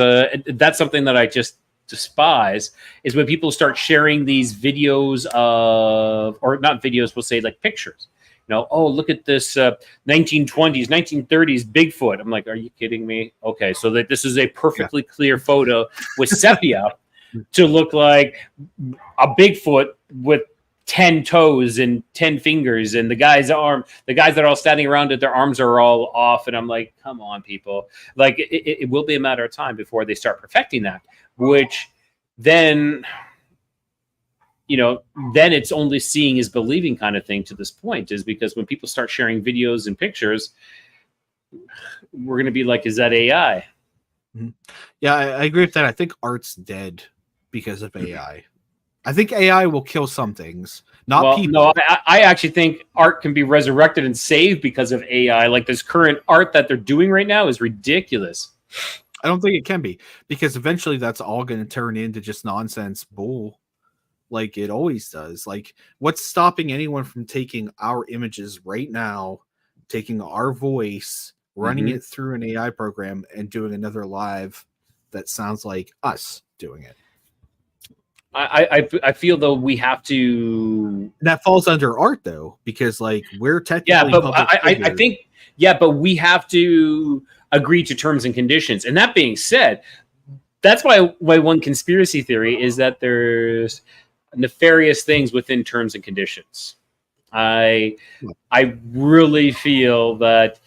That's something that I just despise is when people start sharing these videos of, or not videos, we'll say like pictures. You know, oh, look at this 1920s, 1930s Bigfoot. I'm like, are you kidding me? Okay, so that this is a perfectly clear photo with sepia to look like a Bigfoot with 10 toes and 10 fingers, and the guys that are all standing around it, their arms are all off, and I'm like, come on, people. Like, it will be a matter of time before they start perfecting that, which then, you know, then it's only seeing is believing kind of thing to this point, is because when people start sharing videos and pictures, we're going to be like, is that AI? Mm-hmm. Yeah, I agree with that. I think art's dead because of AI. I think AI will kill some things, not people. No, I actually think art can be resurrected and saved because of AI. Like this current art that they're doing right now is ridiculous. I don't think it can be, because eventually that's all going to turn into just nonsense bull. Like it always does. Like, what's stopping anyone from taking our images right now, taking our voice, running it through an AI program, and doing another live that sounds like us doing it? I feel though we have to. That falls under art though, because like we're technically. Yeah, but I think but we have to agree to terms and conditions. And that being said, that's why one conspiracy theory is that there's nefarious things within terms and conditions. I really feel that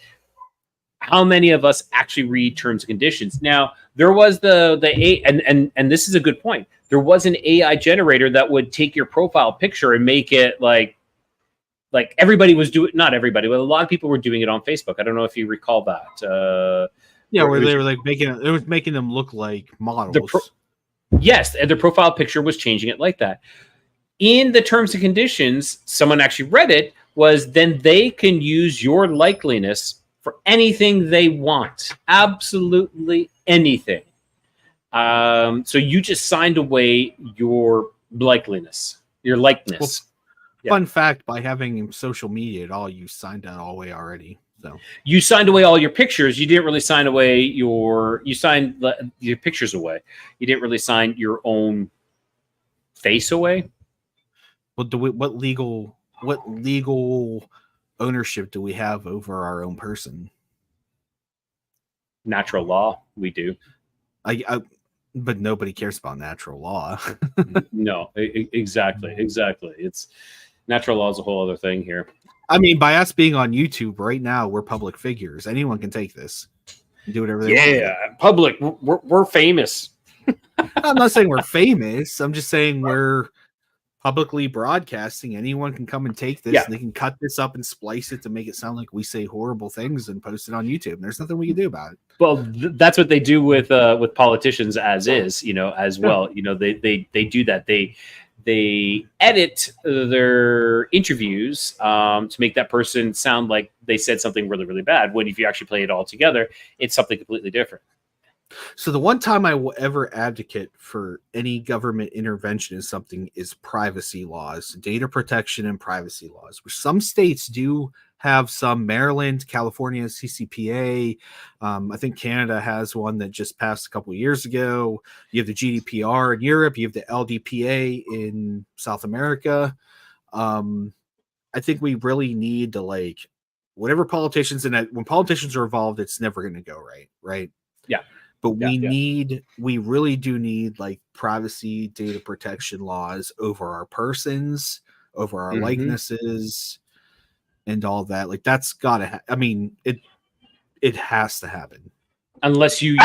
how many of us actually read terms and conditions? Now, there was and this is a good point. There was an AI generator that would take your profile picture and make it like everybody was doing, not everybody, but a lot of people were doing it on Facebook. I don't know if you recall that. Where they were like making them look like models. Yes, and their profile picture was changing it like that. in the terms and conditions, someone actually read it, was then they can use your likeliness for anything they want. Absolutely anything. So you just signed away your likeliness, your likeness. Well, fun fact, by having social media at all, you signed that all away already. So you signed away all your pictures. You didn't really sign away you signed your pictures away. You didn't really sign your own face away. Well, what legal ownership do we have over our own person? Natural law, we do. But nobody cares about natural law. No, exactly. It's natural law is a whole other thing here. I mean, by us being on YouTube right now, we're public figures. Anyone can take this and do whatever they want. Yeah, public. We're famous. I'm not saying we're famous. I'm just saying we're publicly broadcasting. Anyone can come and take this. And they can cut this up and splice it to make it sound like we say horrible things and post it on YouTube. There's nothing we can do about it. Well, that's what they do with politicians, as well. You know, they do that. They edit their interviews to make that person sound like they said something really, really bad. When if you actually play it all together, it's something completely different. So the one time I will ever advocate for any government intervention in something is privacy laws, data protection and privacy laws, which some states do have some. Maryland, California, CCPA. I think Canada has one that just passed a couple of years ago. You have the GDPR in Europe. You have the LDPA in South America. I think we really need to whatever politicians when politicians are involved, it's never going to go right. Yeah. But we really do need privacy, data protection laws over our persons, over our likenesses, and all that. That's gotta. I mean, it has to happen. Unless you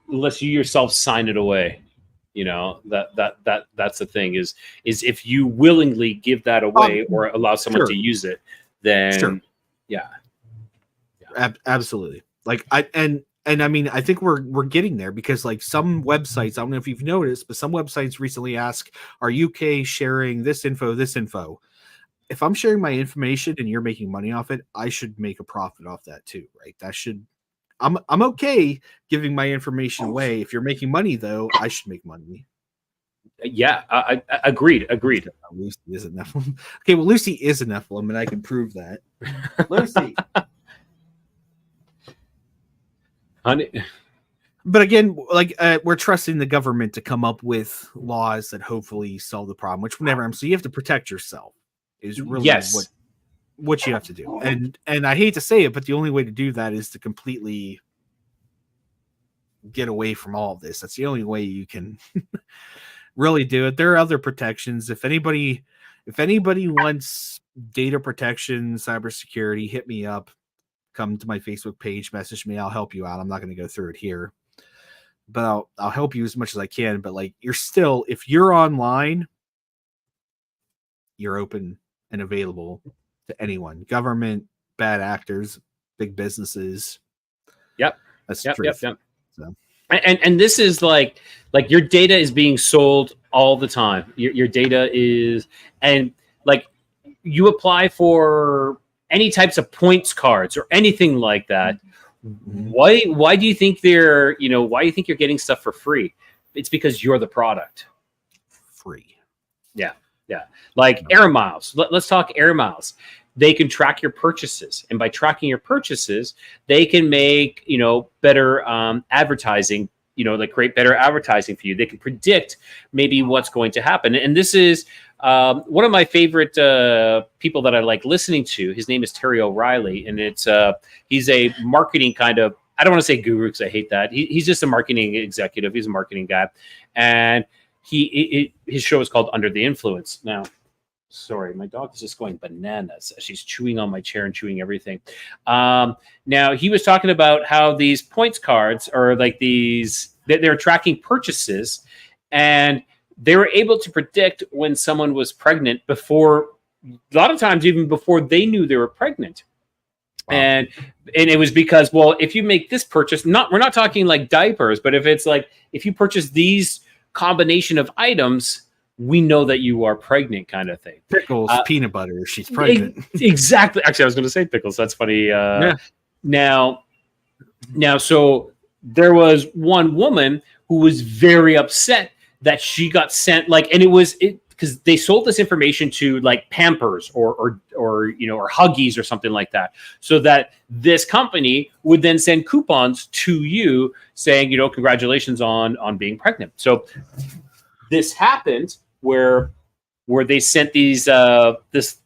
yourself sign it away, you know that's the thing. Is if you willingly give that away or allow someone to use it, then absolutely. And I mean, I think we're getting there because some websites, I don't know if you've noticed, but some websites recently ask, are you okay sharing this info? If I'm sharing my information and you're making money off it, I should make a profit off that too, right? I'm okay giving my information away. If you're making money though, I should make money. Yeah, I agreed. Lucy is a Nephilim. Okay, well, Lucy is a Nephilim, and I can prove that. Lucy. But again, we're trusting the government to come up with laws that hopefully solve the problem, which never. So you have to protect yourself. Is really what you have to do. And I hate to say it, but the only way to do that is to completely get away from all of this. That's the only way you can really do it. There are other protections. If anybody wants data protection, cybersecurity, hit me up. Come to my Facebook page, message me. I'll help you out. I'm not going to go through it here, but I'll help you as much as I can. But you're still, if you're online, you're open and available to anyone, government, bad actors, big businesses. Yep. That's the truth. Yep. So. And this is like your data is being sold all the time. Your data is, and you apply for any types of points cards or anything like that. Why do you think why do you think you're getting stuff for free? It's because you're the product. Free. Yeah. Air miles. Let's talk air miles. They can track your purchases, and by tracking your purchases, they can make better advertising. Create better advertising for you. They can predict maybe what's going to happen. And this is one of my favorite people that I like listening to. His name is Terry O'Reilly, and he's a marketing kind of, I don't want to say guru because I hate that. He's just a marketing executive. He's a marketing guy, and his show is called Under the Influence. Now, sorry, my dog is just going bananas. She's chewing on my chair and chewing everything. Now, he was talking about how these points cards are they're tracking purchases, and they were able to predict when someone was pregnant before, a lot of times even before they knew they were pregnant. Wow. And it was because, well, if you make this purchase, we're not talking like diapers, but if it's if you purchase these combination of items, we know that you are pregnant, kind of thing. Pickles, peanut butter. She's pregnant. Exactly. Actually, I was going to say pickles. That's funny. Now, so there was one woman who was very upset that she got sent and it was because they sold this information to like Pampers or Huggies or something like that, so that this company would then send coupons to you saying, congratulations on being pregnant. So this happened where they sent these this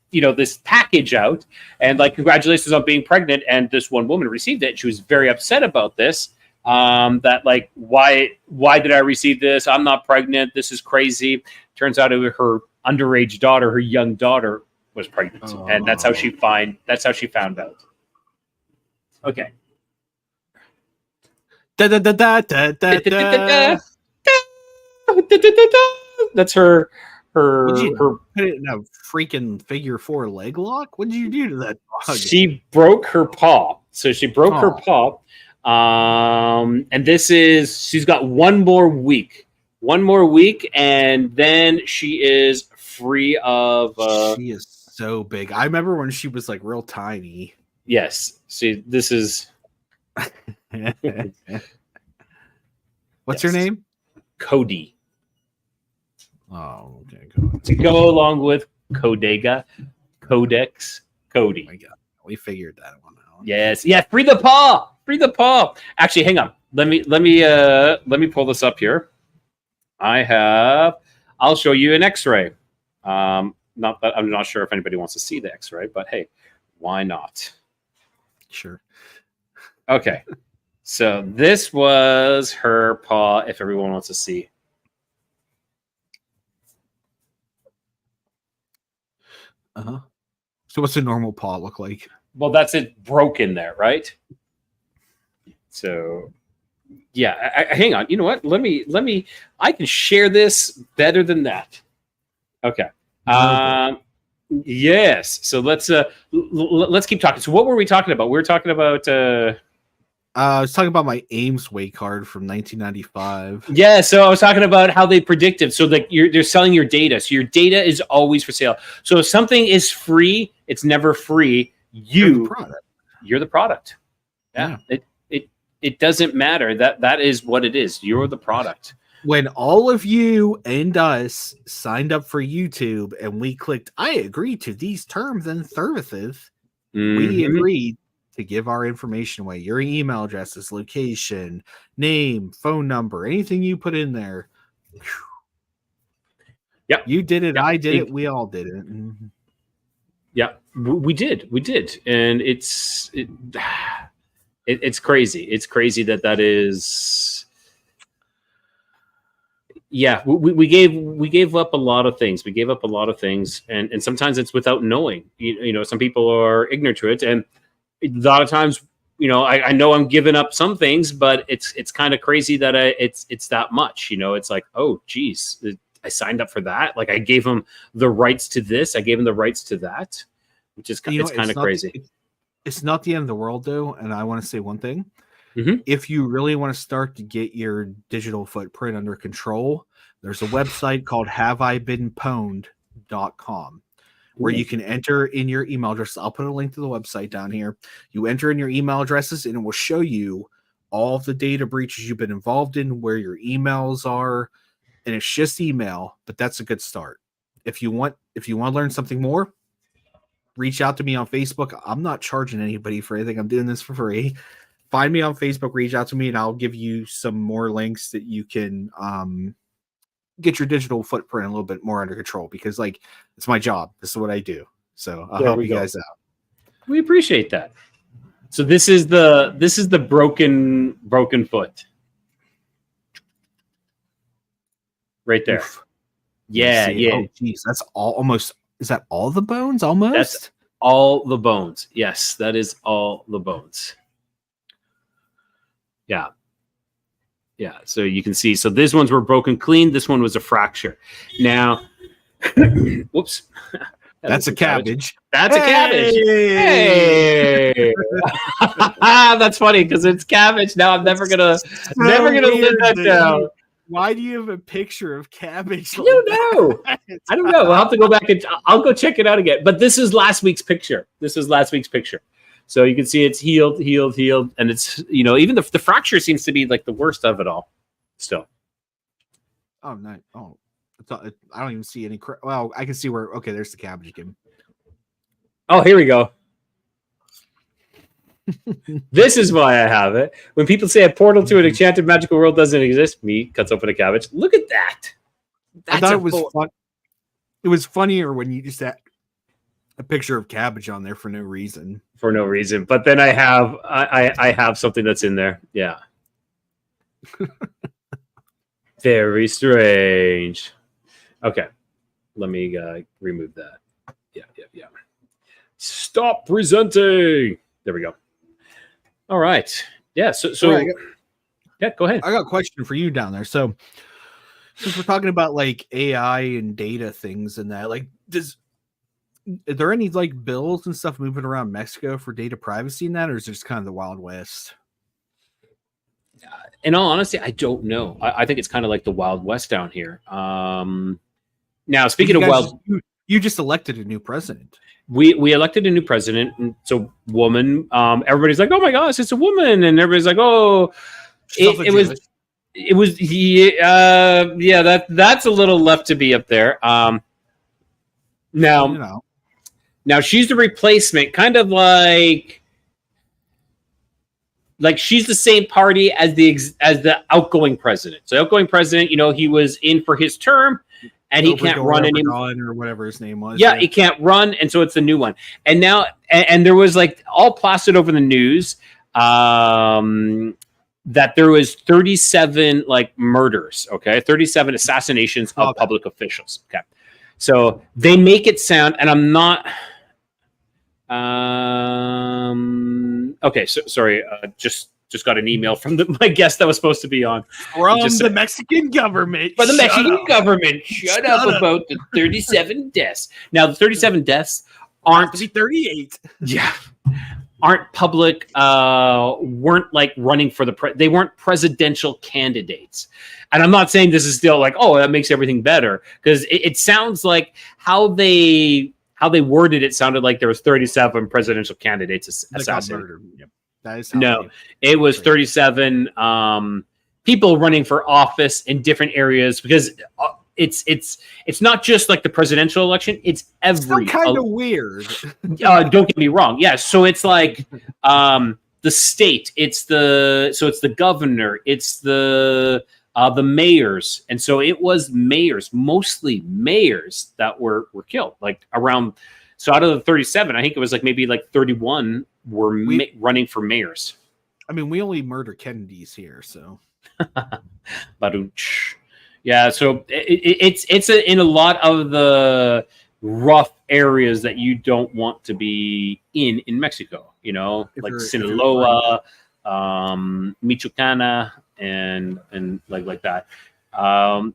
package out and like, congratulations on being pregnant, and this one woman received it. She was very upset about this. That like, why did I receive this? I'm not pregnant. This is crazy. Turns out her underage daughter, her young daughter, was pregnant, and that's how she found out. Okay. That's her. Would you put it in a freaking figure 4 leg lock? What did you do to that dog? She broke her paw. So she broke her paw. And she's got one more week, and then she is free of. She is so big. I remember when she was like real tiny. Yes. See, this is. What's her name? Cody. Oh, okay. To go along with Codex, Cody. Oh my God, we figured that one out. Yes. Yeah. Free the paw. Actually, hang on. Let me pull this up here. I'll show you an X-ray. Not that I'm not sure if anybody wants to see the X-ray, but hey, why not? Sure. Okay. So this was her paw, if everyone wants to see. Uh-huh. So what's a normal paw look like? Well, that's it broken there, right? So yeah, hang on. You know what? Let me I can share this better than that. Okay. Yes. So let's keep talking. So what were we talking about? We were talking about I was talking about my Ames Way card from 1995. Yeah, so I was talking about how they predicted. So like they're selling your data. So your data is always for sale. So if something is free, it's never free. You're the product. Yeah. It doesn't matter. That is what it is. You're the product. When all of you and us signed up for YouTube and we clicked, I agree to these terms and services, we agreed to give our information away. Your email addresses, location, name, phone number, anything you put in there. Yeah. You did it. I did it. We all did it. Yeah, we did. And it's crazy. It's crazy that is. Yeah, we gave up a lot of things. We gave up a lot of things, and sometimes it's without knowing. You know, some people are ignorant to it, and a lot of times, I know I'm giving up some things, but it's kind of crazy that it's that much. It's like, oh, geez, I signed up for that. Like I gave them the rights to this, I gave them the rights to that, which is kind of crazy. It's not the end of the world, though, and I want to say one thing. Mm-hmm. If you really want to start to get your digital footprint under control, there's a website called haveibeenpwned.com where you can enter in your email address. I'll put a link to the website down here. You enter in your email addresses and it will show you all of the data breaches you've been involved in, where your emails are, and it's just email, but that's a good start. If you want to learn something more, reach out to me on Facebook. I'm not charging anybody for anything. I'm doing this for free. Find me on Facebook, reach out to me, and I'll give you some more links that you can get your digital footprint a little bit more under control, because it's my job. This is what I do. So I'll help you guys out. We appreciate that. So this is the broken foot. Right there. Oof. Yeah. Oh, geez. That's almost. Is that all the bones? Almost? That's all the bones. Yes, that is all the bones. Yeah. Yeah. So you can see. So these ones were broken clean. This one was a fracture. Now, whoops. That's a cabbage. That's a cabbage. Hey. That's funny because it's cabbage. Now I'm never gonna live that down. Why do you have a picture of cabbage? I don't know. I don't know. We'll have to go back and I'll go check it out again. But this is last week's picture. So you can see it's healed, and it's even the fracture seems to be like the worst of it all. Still. Oh no! Oh, I don't even see any. Well, I can see where. Okay, there's the cabbage again. Oh, here we go. This is why I have it. When people say a portal to an enchanted magical world doesn't exist, me cuts open a cabbage. Look at that. I thought it was fun. It was funnier when you just had a picture of cabbage on there for no reason. But then I have something that's in there. Yeah. Very strange. Okay. Let me remove that. Yeah. Stop presenting. There we go. All right. Yeah. So right, yeah, go ahead. I got a question for you down there. So since we're talking about like AI and data things and that, like, are there any like bills and stuff moving around Mexico for data privacy in that, or is it just kind of the Wild West? In all honesty, I don't know. I think it's kind of like the Wild West down here. Now, speaking of you just elected a new president. We elected a new president, and so woman. Everybody's like, "Oh my gosh, it's a woman," and everybody's like, "Oh, it was yeah, that's a little left to be up there." Now she's the replacement, kind of like she's the same party as the outgoing president. So outgoing president, he was in for his term. And he can't run anymore, or whatever his name was. Yeah, he can't run, and so it's the new one. And now, and there was like all plastered over the news that there was 37 like murders. Okay, 37 assassinations of public officials. Okay, so they make it sound, and I'm not. Okay, so sorry. Just got an email from my guest that was supposed to be on. From the Mexican government. For the Mexican government. Shut up about the 37 deaths. Now, the 37 deaths aren't... 38. Yeah. Aren't public, weren't like running for they weren't presidential candidates. And I'm not saying this is still like, oh, that makes everything better. Because it sounds like how they worded it sounded like there was 37 presidential candidates assassinated. That is how no, it was 37 people running for office in different areas, because it's not just like the presidential election; it's every. It's kind of weird. Don't get me wrong. Yeah, so it's like the state. It's the governor. It's the mayors, and so it was mostly mayors that were killed. Like around. So out of the 37, I think it was like maybe like 31 were running for mayors. I mean, we only murder Kennedys here, so. Badooch. Yeah, so it's in a lot of the rough areas that you don't want to be in Mexico. Like Sinaloa, Michoacana, and like that.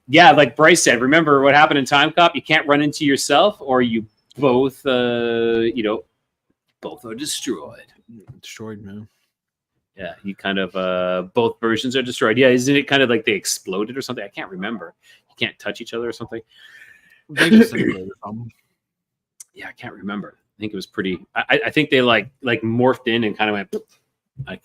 Yeah, like Bryce said. Remember what happened in Time Cop? You can't run into yourself, or you. Both, both are destroyed. Destroyed, man. Yeah, you kind of both versions are destroyed. Yeah, isn't it kind of like they exploded or something? I can't remember. You can't touch each other or something. Yeah, I can't remember. I think it was pretty. I think they like morphed in and kind of went. Like,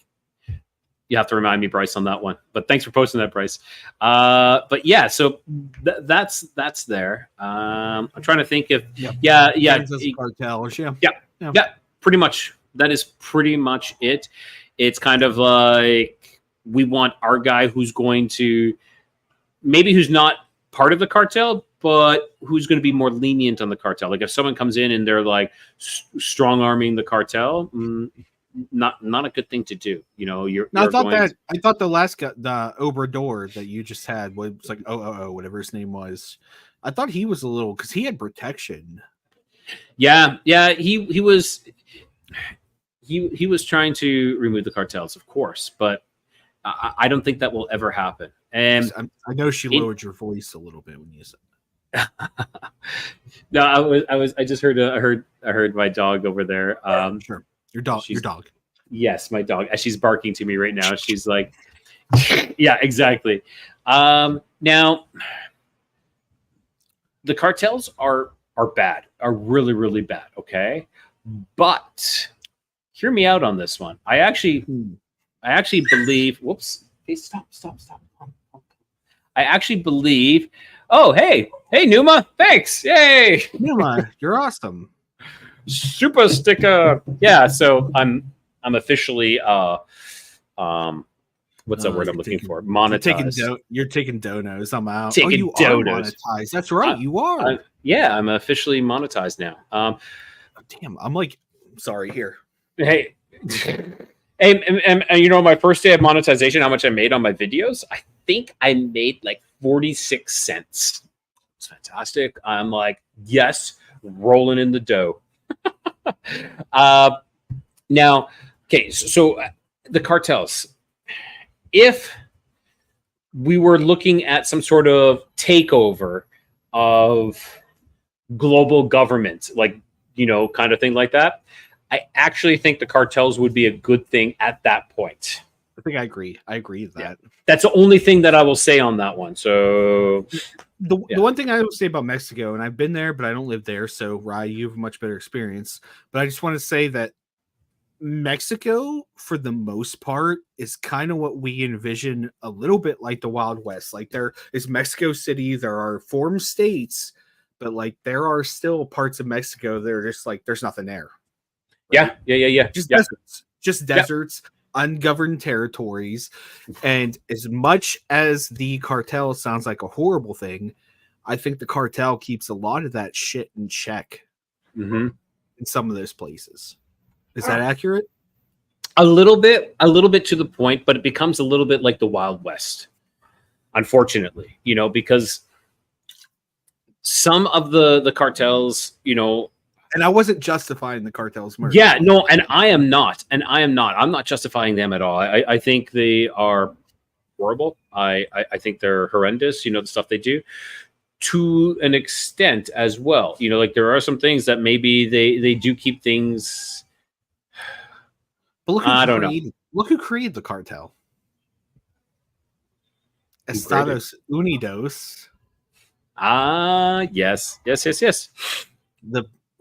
you have to remind me, Bryce, on that one. But thanks for posting that, Bryce. But yeah, so that's there. I'm trying to think if yeah, cartels, yeah, pretty much. That is pretty much it. It's kind of like we want our guy who's going to who's not part of the cartel, but who's going to be more lenient on the cartel. Like if someone comes in and they're like strong arming the cartel. Not a good thing to do. I thought the last guy, the Obrador that you just had was like whatever his name was. I thought he was a little because he had protection. Yeah, he was trying to remove the cartels, of course, but I don't think that will ever happen. And I know she lowered your voice a little bit when you said. No, I just heard my dog over there. Sure. Your dog. Yes, my dog. As she's barking to me right now, she's like, yeah, exactly. Yeah, Now, the cartels are bad, are really, really bad. Okay, but hear me out on this one. I actually believe. Whoops! Hey, stop! I actually believe. Oh, hey, Numa! Thanks! Yay! Numa, you're awesome. Super sticker. Yeah. So I'm officially what's that word I'm looking for? Monetized. You're taking donos. I'm out. Taking you donos. are monetized. That's right. You are. I'm officially monetized now. Damn. I'm like, sorry. Here. Hey. And you know, my first day of monetization, how much I made on my videos? I think I made like 46 cents. It's fantastic. I'm like, yes, rolling in the dough. Now, okay, so the cartels. If we were looking at some sort of takeover of global government, like, you know, kind of thing like that, I actually think the cartels would be a good thing at that point. I think I agree. I agree with that. Yeah. That's the only thing that I will say on that one. So the one thing I will say about Mexico, and I've been there, but I don't live there. So Rye, you have a much better experience. But I just want to say that Mexico, for the most part, is kind of what we envision a little bit like the Wild West. Like there is Mexico City, there are formed states, but like there are still parts of Mexico that are just like there's nothing there. Right? Yeah. Just deserts, ungoverned territories. And as much as the cartel sounds like a horrible thing, I think the cartel keeps a lot of that shit in check in some of those places. Is that accurate? A little bit to the point, but it becomes a little bit like the Wild West, unfortunately, you know, because some of the cartels, you know. And I wasn't justifying the cartels murder. Yeah, no, and I am not. I'm not justifying them at all. I think they are horrible. I think they're horrendous, you know, the stuff they do to an extent as well. You know, like there are some things that maybe they do keep things. But look who created the cartel. Estados Unidos. Yes.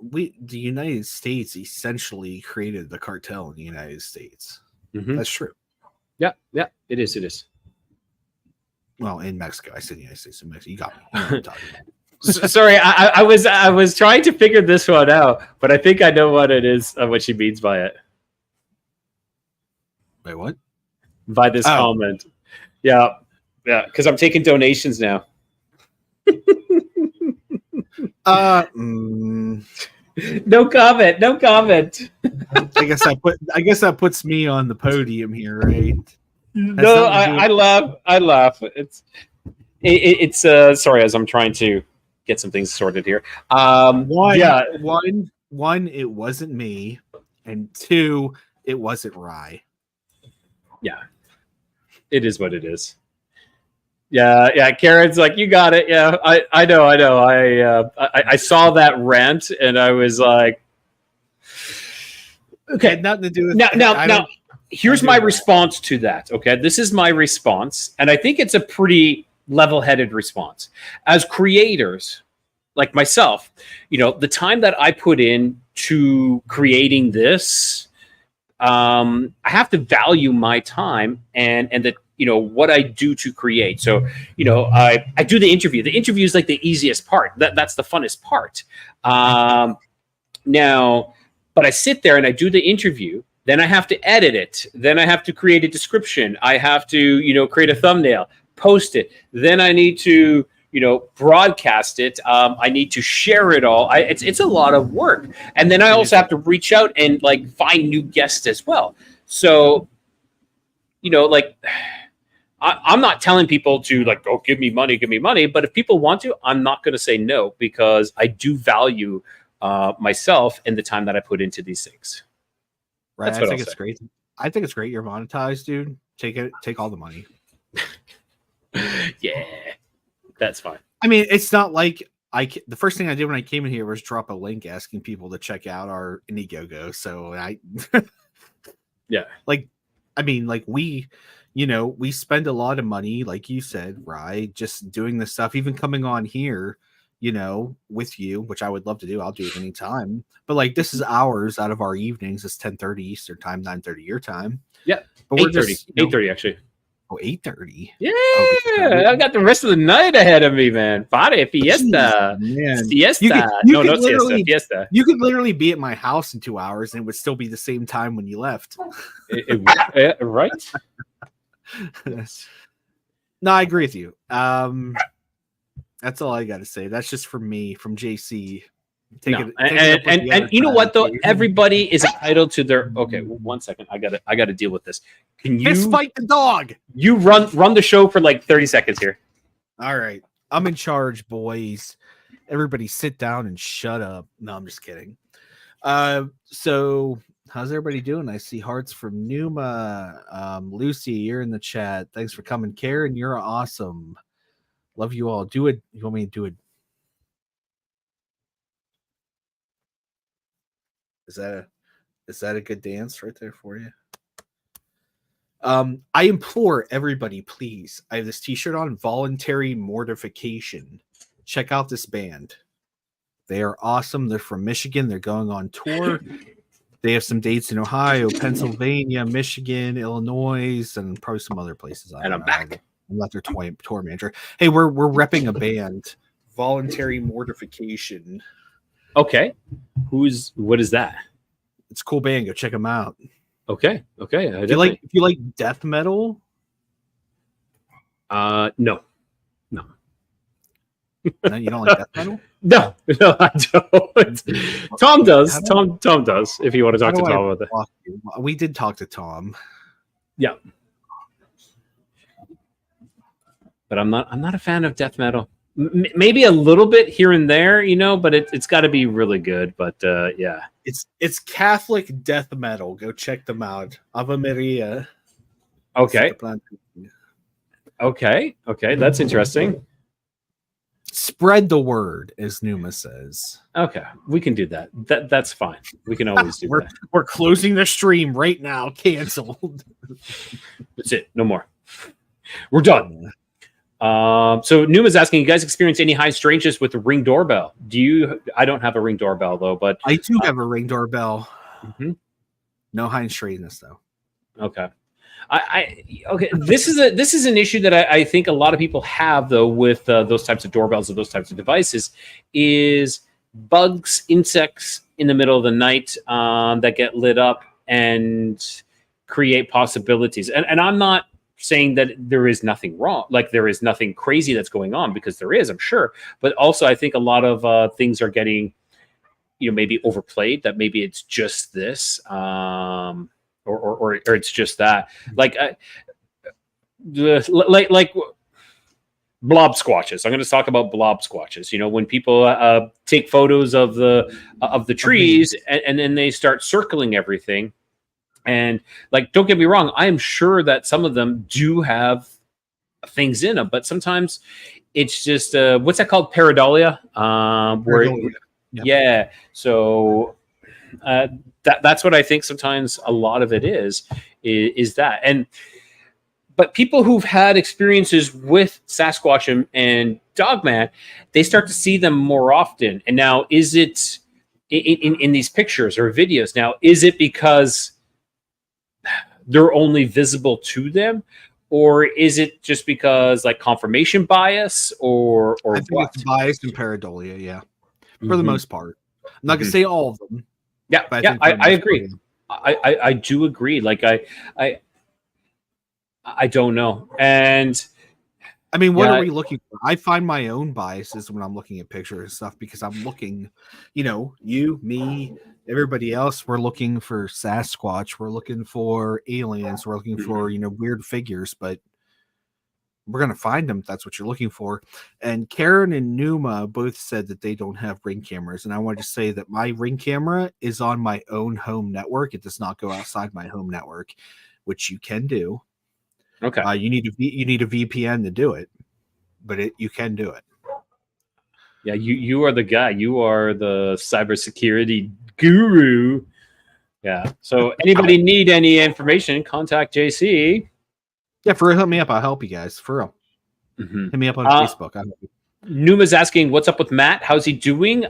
The United States essentially created the cartel in the United States. That's true. Yeah, it is. Well, in Mexico, I said United States. In Mexico, you got me. You know what I'm talking about. Sorry, I was trying to figure this one out, but I think I know what it is, what she means by it. Wait, what? By this comment. Yeah, because I'm taking donations now. No comment. I guess that puts me on the podium here, right? No, I laugh. It's sorry, as I'm trying to get some things sorted here. One, it wasn't me, and two, it wasn't Rye. Yeah, it is what it is. Yeah. Karen's like, you got it. Yeah, I know. I saw that rant and I was like, okay, nothing to do with now. Here's my response to that. Okay, this is my response, and I think it's a pretty level-headed response. As creators, like myself, you know, the time that I put in to creating this, I have to value my time and that, you know, what I do to create. So, you know, I do the interview. The interview is like the easiest part. That's the funnest part. Now, but I sit there and I do the interview. Then I have to edit it. Then I have to create a description. I have to, you know, create a thumbnail, post it. Then I need to, you know, broadcast it. I need to share it all. It's a lot of work. And then I also have to reach out and like find new guests as well. So, you know, like I'm not telling people to like, oh, give me money. But if people want to, I'm not going to say no, because I do value myself and the time that I put into these things. Right. I think it's great. I think it's great. You're monetized, dude. Take all the money. Yeah. That's fine. I mean, it's not like the first thing I did when I came in here was drop a link asking people to check out our Indiegogo. So yeah, like, I mean, like we we spend a lot of money, like you said, right? Just doing this stuff, even coming on here, with you, which I would love to do. I'll do it anytime. But like, this is hours out of our evenings. It's 10:30 Eastern time, 9:30 your time. Yeah. But 8:30. 8:30 actually. Oh, 8:30. Yeah. I've got the rest of the night ahead of me, man. Party, fiesta. Man. Siesta. Not siesta. Fiesta. You could literally be at my house in 2 hours and it would still be the same time when you left. Right? No, I agree with you. That's all I got to say. That's just from me, from JC. And you know what though? Everybody is entitled to their. Okay, 1 second. I gotta deal with this. Can you fight the dog? You run the show for like 30 seconds here. All right, I'm in charge, boys. Everybody, sit down and shut up. No, I'm just kidding. So how's everybody doing? I see hearts from Numa. Lucy, you're in the chat. Thanks for coming. Karen, you're awesome. Love you all. Do it. You want me to do it? Is that a good dance right there for you? I implore everybody, please. I have this t-shirt on, Voluntary Mortification. Check out this band. They are awesome. They're from Michigan. They're going on tour. They have some dates in Ohio, Pennsylvania, Michigan, Illinois, and probably some other places. And I'm back. I'm not their tour manager. Hey, we're repping a band, Voluntary Mortification. Okay, what is that? It's a cool band. Go check them out. Okay. If you like death metal, no. No, you don't like death metal? No, I don't. Tom does. Tom does. If you want to talk to Tom about that, we did talk to Tom. Yeah, but I'm not a fan of death metal. Maybe a little bit here and there, but it's got to be really good. But yeah, it's Catholic death metal. Go check them out. Ave Maria. Okay, that's interesting. Spread the word, as Numa says. Okay, we can do that. That's fine. We can always do that. We're closing the stream right now. Canceled. That's it. No more. We're done. So Numa's asking, you guys experience any high strangeness with the Ring doorbell? I don't have a Ring doorbell though, but I do have a Ring doorbell. Mm-hmm. No high strangeness though. Okay. Okay. This is an issue that I think a lot of people have though with those types of doorbells or those types of devices is bugs, insects in the middle of the night that get lit up and create possibilities. And I'm not saying that there is nothing wrong, like there is nothing crazy that's going on, because there is, I'm sure. But also I think a lot of things are getting, maybe overplayed, that maybe it's just this, or it's just that. Like blob squatches. I'm going to talk about blob squatches. When people take photos of the trees and then they start circling everything. And don't get me wrong, I am sure that some of them do have things in them, but sometimes it's just what's that called? Pareidolia. Yeah. So that's what I think. Sometimes a lot of it is that. But people who've had experiences with Sasquatch and Dogman, they start to see them more often. And now, is it in these pictures or videos? Now, is it because they're only visible to them, or is it just because confirmation bias or I think what? It's bias and pareidolia, yeah, for the most part. I'm not gonna say all of them. Yeah, I agree. I do agree. I don't know, and I mean, what are we looking for? I find my own biases when I'm looking at pictures and stuff, because I'm looking, you, me, everybody else, we're looking for Sasquatch, we're looking for aliens, we're looking for, weird figures, but we're going to find them if that's what you're looking for. And Karen and Numa both said that they don't have Ring cameras. And I want to say that my Ring camera is on my own home network. It does not go outside my home network, which you can do. Okay. You need a VPN to do it, but you can do it. Yeah, you are the guy. You are the cybersecurity guru. Yeah. So anybody need any information, contact JC. Yeah, for real, hit me up. I'll help you guys. For real. Mm-hmm. Hit me up on Facebook. I'll help you. Numa's asking, what's up with Matt? How's he doing?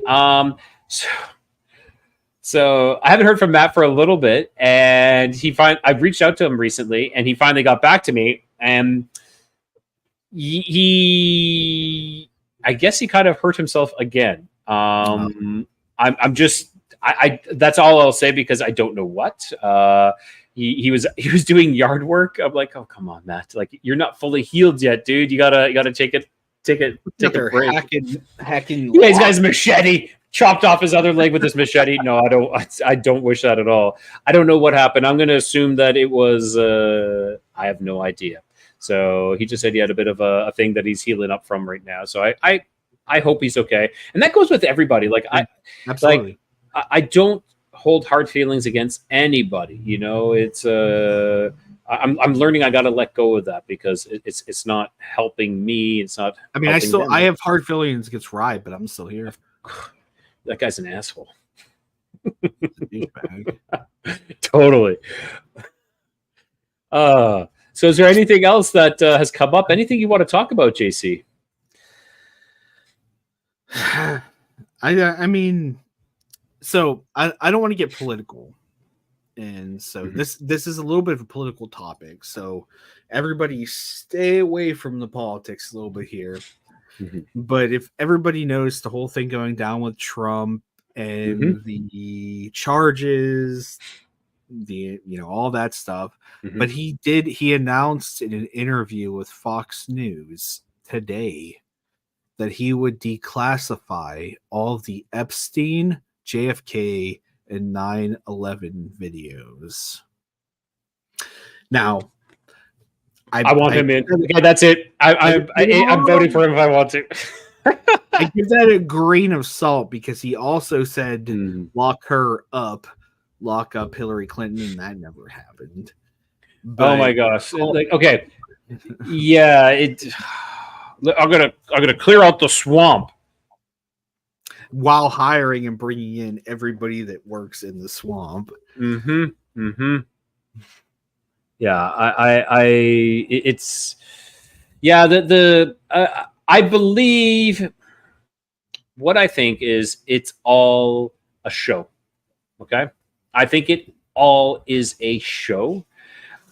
So I haven't heard from Matt for a little bit, and I've reached out to him recently, and he finally got back to me, and I guess he kind of hurt himself again. I'm just, that's all I'll say because I don't know what. He was doing yard work. I'm like, oh, come on, Matt. Like, you're not fully healed yet, dude. You gotta take a break. Hacking. Yeah, he's got his machete. Chopped off his other leg with his machete. No, I don't wish that at all. I don't know what happened. I'm going to assume that it was. I have no idea. So he just said he had a bit of a thing that he's healing up from right now. So I hope he's okay. And that goes with everybody. Like absolutely. I don't hold hard feelings against anybody. You know, it's I'm learning. I got to let go of that because it's not helping me. It's not. I mean, I have hard feelings against Rye, but I'm still here. That guy's an asshole. Totally. So is there anything else that has come up? Anything you want to talk about, JC? I mean, so I don't want to get political. And so this is a little bit of a political topic. So everybody stay away from the politics a little bit here. But if everybody knows the whole thing going down with Trump and the charges, all that stuff, but he announced in an interview with Fox News today that he would declassify all of the Epstein, JFK, and 9/11 videos. Now, I want him in. Okay, that's it. I'm voting for him if I want to. I give that a grain of salt because he also said lock her up, lock up Hillary Clinton, and that never happened. But, oh my gosh! Okay, yeah. I'm gonna clear out the swamp while hiring and bringing in everybody that works in the swamp. Yeah, it's I believe what I think is it's all a show. Okay, I think it all is a show.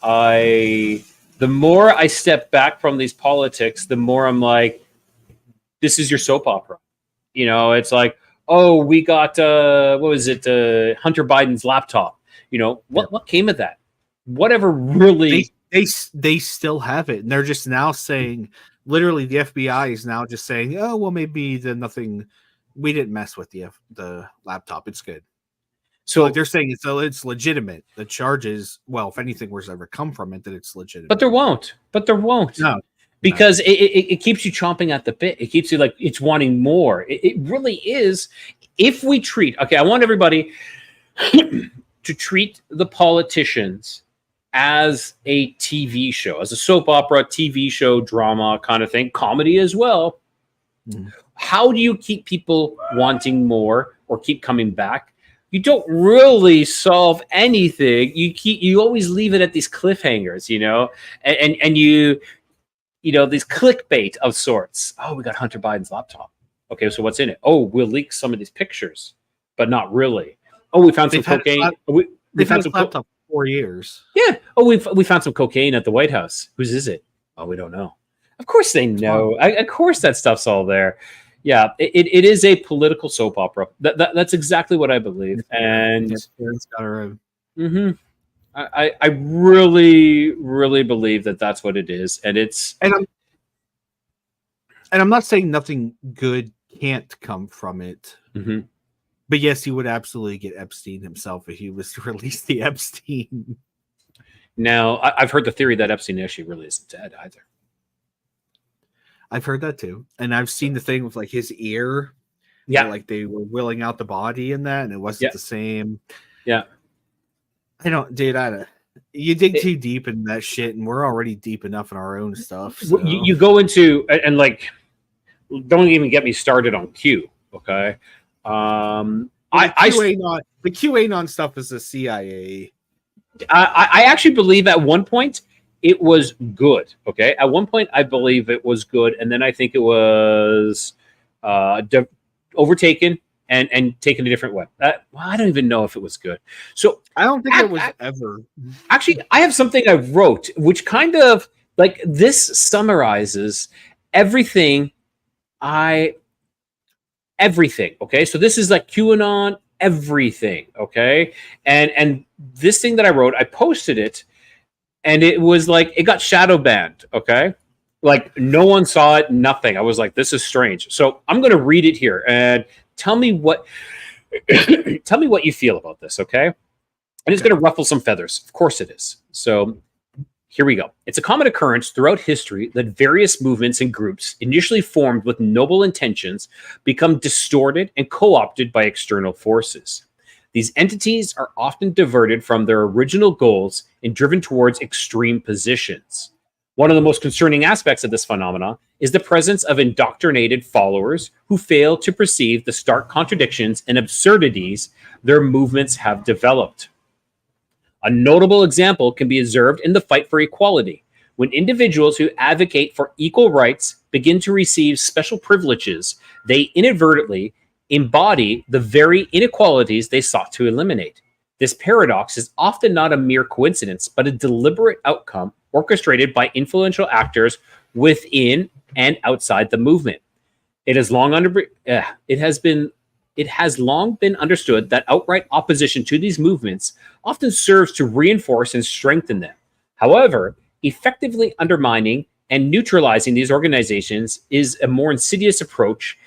The more I step back from these politics, the more I'm like, this is your soap opera. You know, it's like, oh, we got what was it? Hunter Biden's laptop. You know, what came of that? Whatever really they still have it, and they're just now saying, literally the FBI is now just saying, oh well, maybe we didn't mess with the laptop, it's good. So like they're saying it's legitimate. The charges, well, if anything were to ever come from it, that it's legitimate. But there won't. No, because it keeps you chomping at the bit. It keeps you like it's wanting more. It really is. If we treat, okay, I want everybody to treat the politicians as a TV show, as a soap opera, TV show, drama kind of thing, comedy as well. How do you keep people wanting more or keep coming back? You don't really solve anything. You always leave it at these cliffhangers, you know, and you know, these clickbait of sorts. Oh, we got Hunter Biden's laptop. Okay, so what's in it? Oh, we'll leak some of these pictures, but not really. Oh, we found some cocaine. We found some laptop for 4 years. Yeah. Oh, we found some cocaine at the White House. Whose is it? Oh, we don't know. Of course they know. Of course that stuff's all there. Yeah, it is a political soap opera. That's exactly what I believe. And I really, really believe that that's what it is. And I'm not saying nothing good can't come from it. But yes, he would absolutely get Epstein himself if he was to release the Epstein. Now, I've heard the theory that Epstein actually really isn't dead either. I've heard that too. And I've seen the thing with like his ear. Yeah. Like they were willing out the body in that and it wasn't the same. Yeah. You dig too deep in that shit and we're already deep enough in our own stuff. So. You go into, and like, don't even get me started on Q. Okay. The QAnon stuff is the CIA. I actually believe at one point it was good. Okay, at one point I believe it was good, and then I think it was overtaken and taken a different way. Well, I don't even know if it was good. So I don't think it was ever. Actually, I have something I wrote, which kind of like this summarizes everything. Everything. Okay, so this is like QAnon. Everything. Okay, and this thing that I wrote, I posted it, and it was like it got shadow banned. Okay, like no one saw it. Nothing. I was like, this is strange. So I'm going to read it here and tell me what tell me what you feel about this. Okay, and it's going to ruffle some feathers. Of course it is. So here we go. It's a common occurrence throughout history that various movements and groups initially formed with noble intentions become distorted and co-opted by external forces. These entities are often diverted from their original goals and driven towards extreme positions. One of the most concerning aspects of this phenomena is the presence of indoctrinated followers who fail to perceive the stark contradictions and absurdities their movements have developed. A notable example can be observed in the fight for equality, when individuals who advocate for equal rights begin to receive special privileges. They inadvertently embody the very inequalities they sought to eliminate. This paradox is often not a mere coincidence, but a deliberate outcome orchestrated by influential actors within and outside the movement. It has long been understood that outright opposition to these movements often serves to reinforce and strengthen them. However, effectively undermining and neutralizing these organizations is a more insidious approach.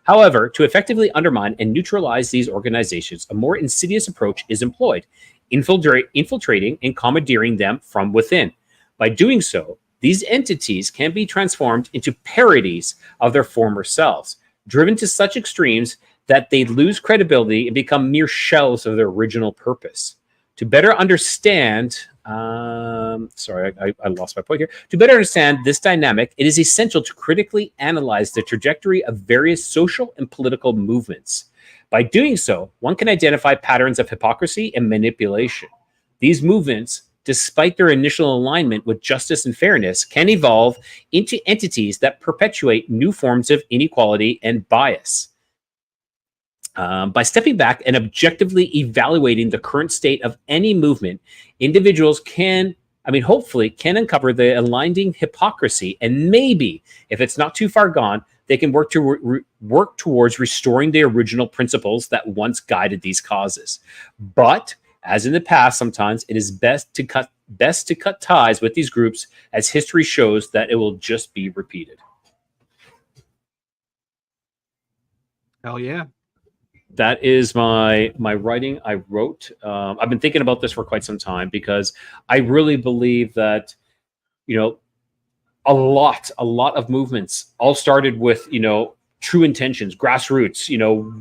However, to effectively undermine and neutralize these organizations, a more insidious approach is employed, infiltrating and commandeering them from within. By doing so, these entities can be transformed into parodies of their former selves, driven to such extremes that they lose credibility and become mere shells of their original purpose. To better understand, I lost my point here. To better understand this dynamic, it is essential to critically analyze the trajectory of various social and political movements. By doing so, one can identify patterns of hypocrisy and manipulation. These movements, despite their initial alignment with justice and fairness, can evolve into entities that perpetuate new forms of inequality and bias. By stepping back and objectively evaluating the current state of any movement, individuals hopefully can uncover the aligning hypocrisy, and maybe, if it's not too far gone, they can work towards restoring the original principles that once guided these causes. But as in the past, sometimes it is best to cut ties with these groups, as history shows that it will just be repeated. Hell yeah. That is my writing I wrote. I've been thinking about this for quite some time because I really believe that, a lot of movements all started with, true intentions, grassroots.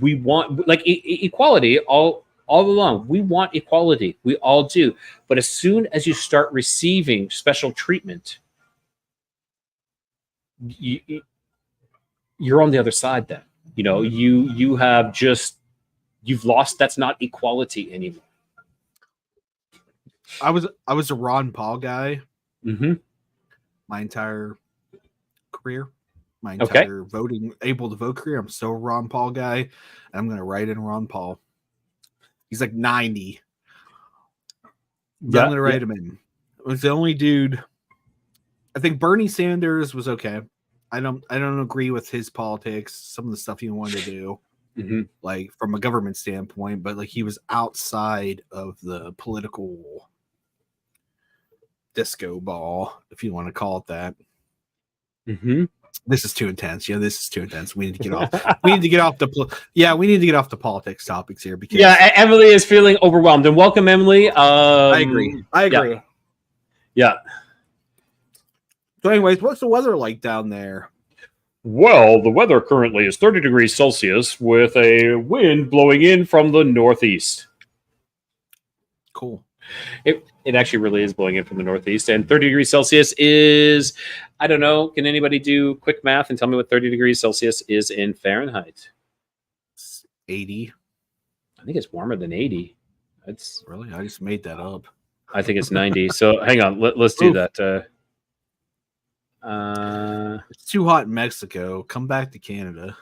We want like equality all along. We want equality. We all do. But as soon as you start receiving special treatment, you're on the other side then. You've lost. That's not equality anymore. I was a Ron Paul guy. Mm-hmm. My entire career, my entire able to vote career. I'm still a Ron Paul guy, and I'm going to write in Ron Paul. He's like 90. I'm going to write him in. It was the only dude. I think Bernie Sanders was okay. I don't agree with his politics, some of the stuff he wanted to do, like from a government standpoint, but like he was outside of the political disco ball, if you want to call it that. Mm-hmm. This is too intense. This is too intense. We need to get off. We need to get off the politics topics here because Emily is feeling overwhelmed. And welcome, Emily. I agree. Yeah. So, anyways, what's the weather like down there? Well, the weather currently is 30 degrees Celsius with a wind blowing in from the northeast. Cool. It actually really is blowing in from the northeast, and 30 degrees Celsius is, I don't know, can anybody do quick math and tell me what 30 degrees Celsius is in Fahrenheit? 80. I think it's warmer than 80. That's really, I just made that up. I think it's 90. So hang on, let's do that. It's too hot in Mexico. Come back to Canada.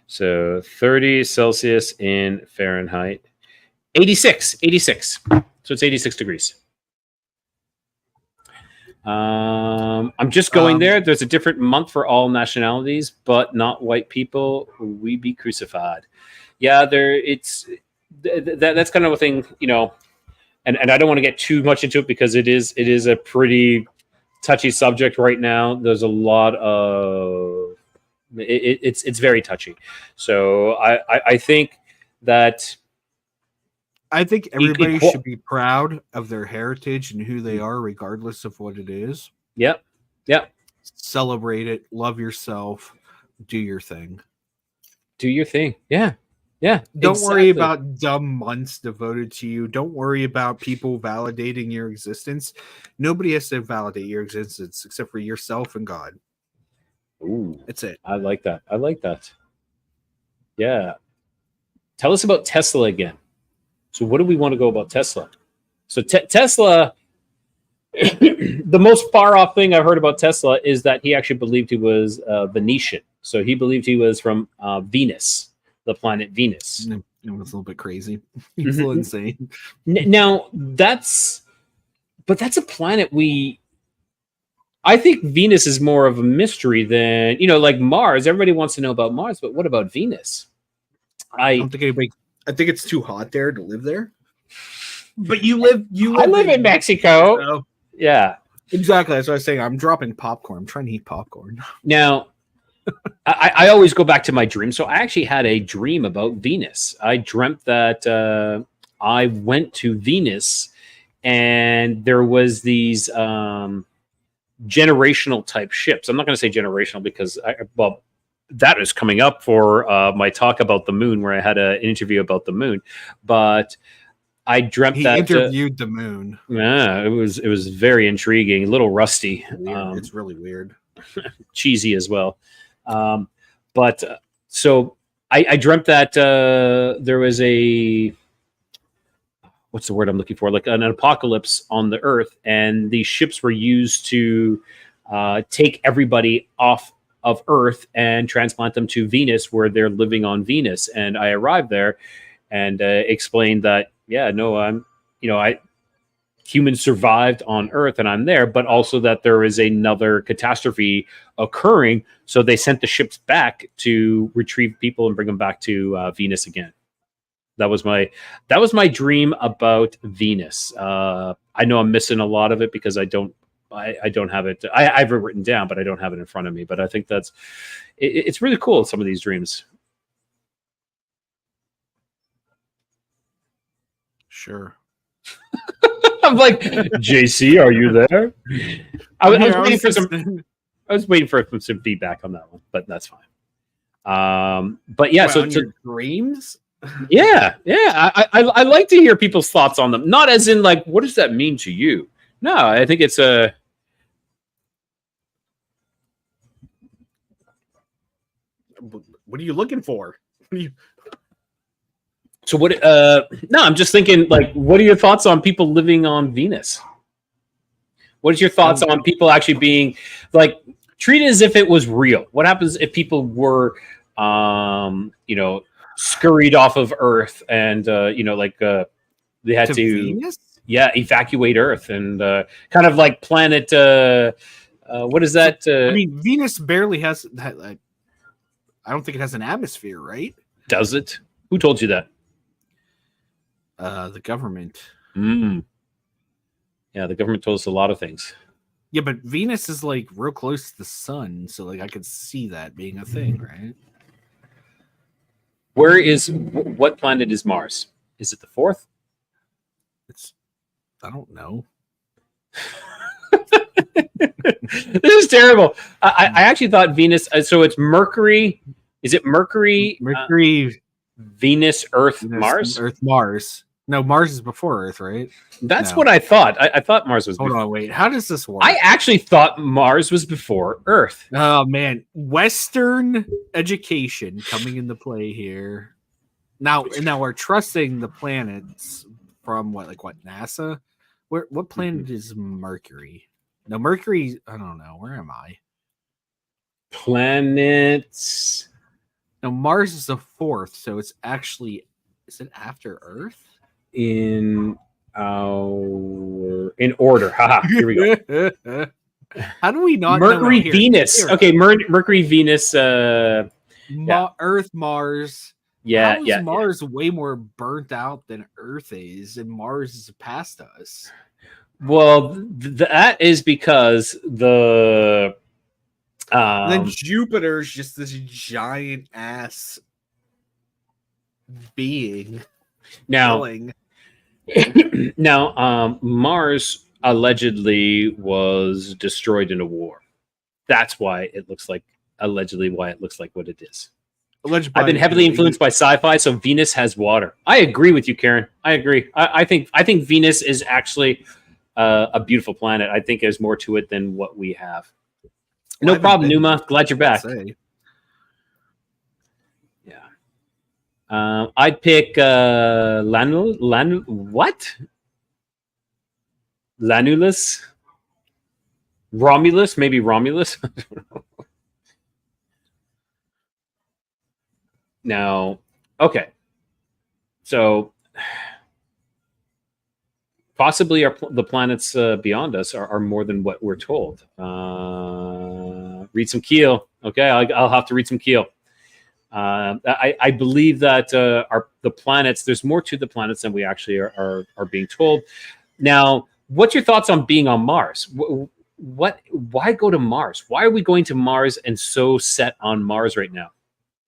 So 30 Celsius in Fahrenheit. 86. So it's 86 degrees. I'm just going there. There's a different month for all nationalities, but not white people. We be crucified. Yeah, that's kind of a thing, you know. And I don't want to get too much into it because it is a pretty touchy subject right now. There's a lot of it's very touchy. So I think that everybody should be proud of their heritage and who they are, regardless of what it is. Yep. Celebrate it. Love yourself. Do your thing. Yeah. Don't worry about dumb months devoted to you. Don't worry about people validating your existence. Nobody has to validate your existence except for yourself and God. Ooh, that's it. I like that. Yeah. Tell us about Tesla again. So what do we want to go about Tesla? So Tesla, the most far off thing I've heard about Tesla is that he actually believed he was Venetian. So he believed he was from Venus. The planet Venus. It was a little bit crazy. It's a little insane. Now that's a planet I think Venus is more of a mystery than, like Mars. Everybody wants to know about Mars, but what about Venus? I don't think anybody. I think it's too hot there to live there. But I live in Mexico. So. Yeah, exactly. That's what I was saying. I'm dropping popcorn. I'm trying to eat popcorn now. I always go back to my dream. So I actually had a dream about Venus. I dreamt that I went to Venus and there was these generational type ships. I'm not going to say generational because that is coming up for my talk about the moon, where I had an interview about the moon. But I dreamt he that interviewed the moon. Yeah, it was very intriguing, a little rusty. It's really weird, cheesy as well. So I dreamt that there was what's the word I'm looking for? Like an apocalypse on the Earth, and these ships were used to take everybody off of Earth and transplant them to Venus, where they're living on Venus. And I arrived there and explained that, humans survived on Earth and I'm there, but also that there is another catastrophe occurring. So they sent the ships back to retrieve people and bring them back to Venus again. That was my dream about Venus. I know I'm missing a lot of it because I don't have it. I have it written down, but I don't have it in front of me. But I think it's really cool, some of these dreams. Sure. I'm like, JC, are you there? I was waiting for some feedback on that one, but that's fine. But yeah, so your dreams. Yeah. I like to hear people's thoughts on them. Not as in like, what does that mean to you? No, I think it's a. What are you looking for? So what? No, I'm just thinking. Like, what are your thoughts on people living on Venus? What is your thoughts on people actually being like treated as if it was real? What happens if people were, scurried off of Earth and they had to Venus? Evacuate Earth and kind of like planet. What is that? I mean, Venus barely has. I don't think it has an atmosphere, right? Does it? Who told you that? The government. Yeah, the government told us a lot of things. Yeah, but Venus is like real close to the sun, so like I could see that being a thing, right? What planet is Mars? Is it the fourth? I don't know. This is terrible. I actually thought Venus. So it's Mercury. Is it Mercury? Venus, Earth, Mars. Earth, Mars. No, Mars is before Earth, right? That's what I thought. I thought Mars was. Hold on, wait. How does this work? I actually thought Mars was before Earth. Oh man, Western education coming into play here. Now we're trusting the planets from what NASA? What planet is Mercury? No, Mercury. I don't know. Where am I? Planets. No, Mars is the fourth, so it's actually. Is it after Earth? In order. Haha. Here we go. How do we not Mercury, know? Venus. Okay, Mercury, Venus. Earth, Mars. Yeah, How is Mars way more burnt out than Earth is, and Mars is past us? Well, that is because then Jupiter's just this giant ass being. Now, Mars allegedly was destroyed in a war. That's why it looks like what it is. I've been heavily influenced by sci-fi, so Venus has water. I agree with you, Karen. I agree. I think Venus is actually a beautiful planet. I think there's more to it than what we have. No problem, Numa. Glad you're back. Yeah. I'd pick Lanulus? Romulus? Maybe Romulus? I don't know. Now, okay. So, possibly the planets beyond us are more than what we're told. Read some Keel. Okay, I'll have to read some Keel. I believe that the planets, there's more to the planets than we actually are being told. Now, what's your thoughts on being on Mars? Why go to Mars? Why are we going to Mars and so set on Mars right now?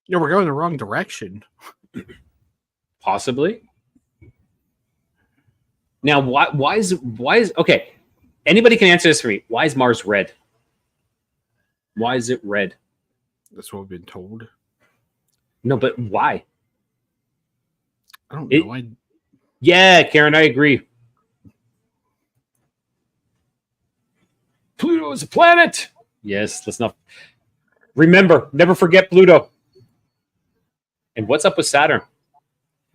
Yeah, we're going the wrong direction. Possibly. Now, why is okay? Anybody can answer this for me. Why is Mars red? Why is it red? That's what we've been told. No, but why? I don't know. Yeah, Karen, I agree. Pluto is a planet. Yes, let's not remember. Never forget Pluto. And what's up with Saturn?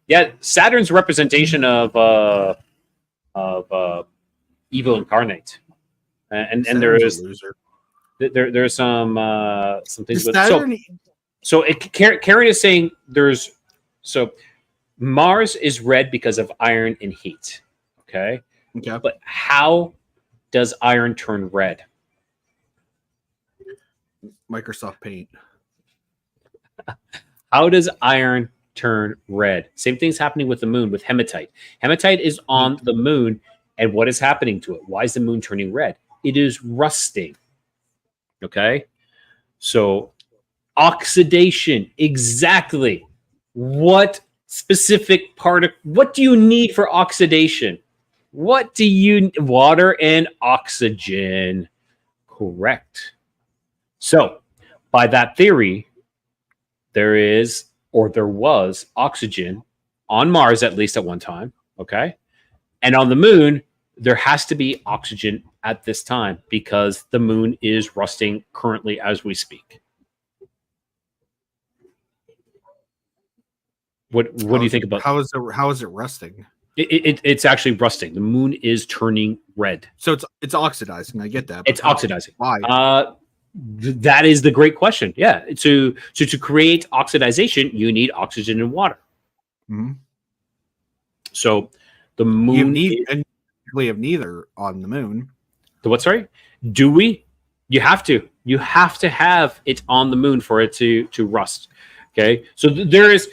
Yeah, Saturn's representation of evil incarnate, and there's some things with Saturn. So Karen is saying Mars is red because of iron and heat. Okay. But how does iron turn red? Microsoft Paint. How does iron turn red? Same thing's happening with the moon with hematite. Hematite is on the moon, and what is happening to it? Why is the moon turning red? It is rusting. Okay? So oxidation, exactly. What specific what do you need for oxidation? Water and oxygen. Correct. So, by that theory, there was oxygen on Mars, at least at one time. Okay. And on the moon, there has to be oxygen at this time because the moon is rusting currently as we speak. What do you think about how is it rusting? It's actually rusting. The moon is turning red. So it's oxidizing. I get that. It's oxidizing. Why? That is the great question. Yeah. To create oxidization, you need oxygen and water. Mm-hmm. So the moon. We have neither on the moon. The what? Sorry. Do we? You have to. You have to have it on the moon for it to rust. Okay. So there is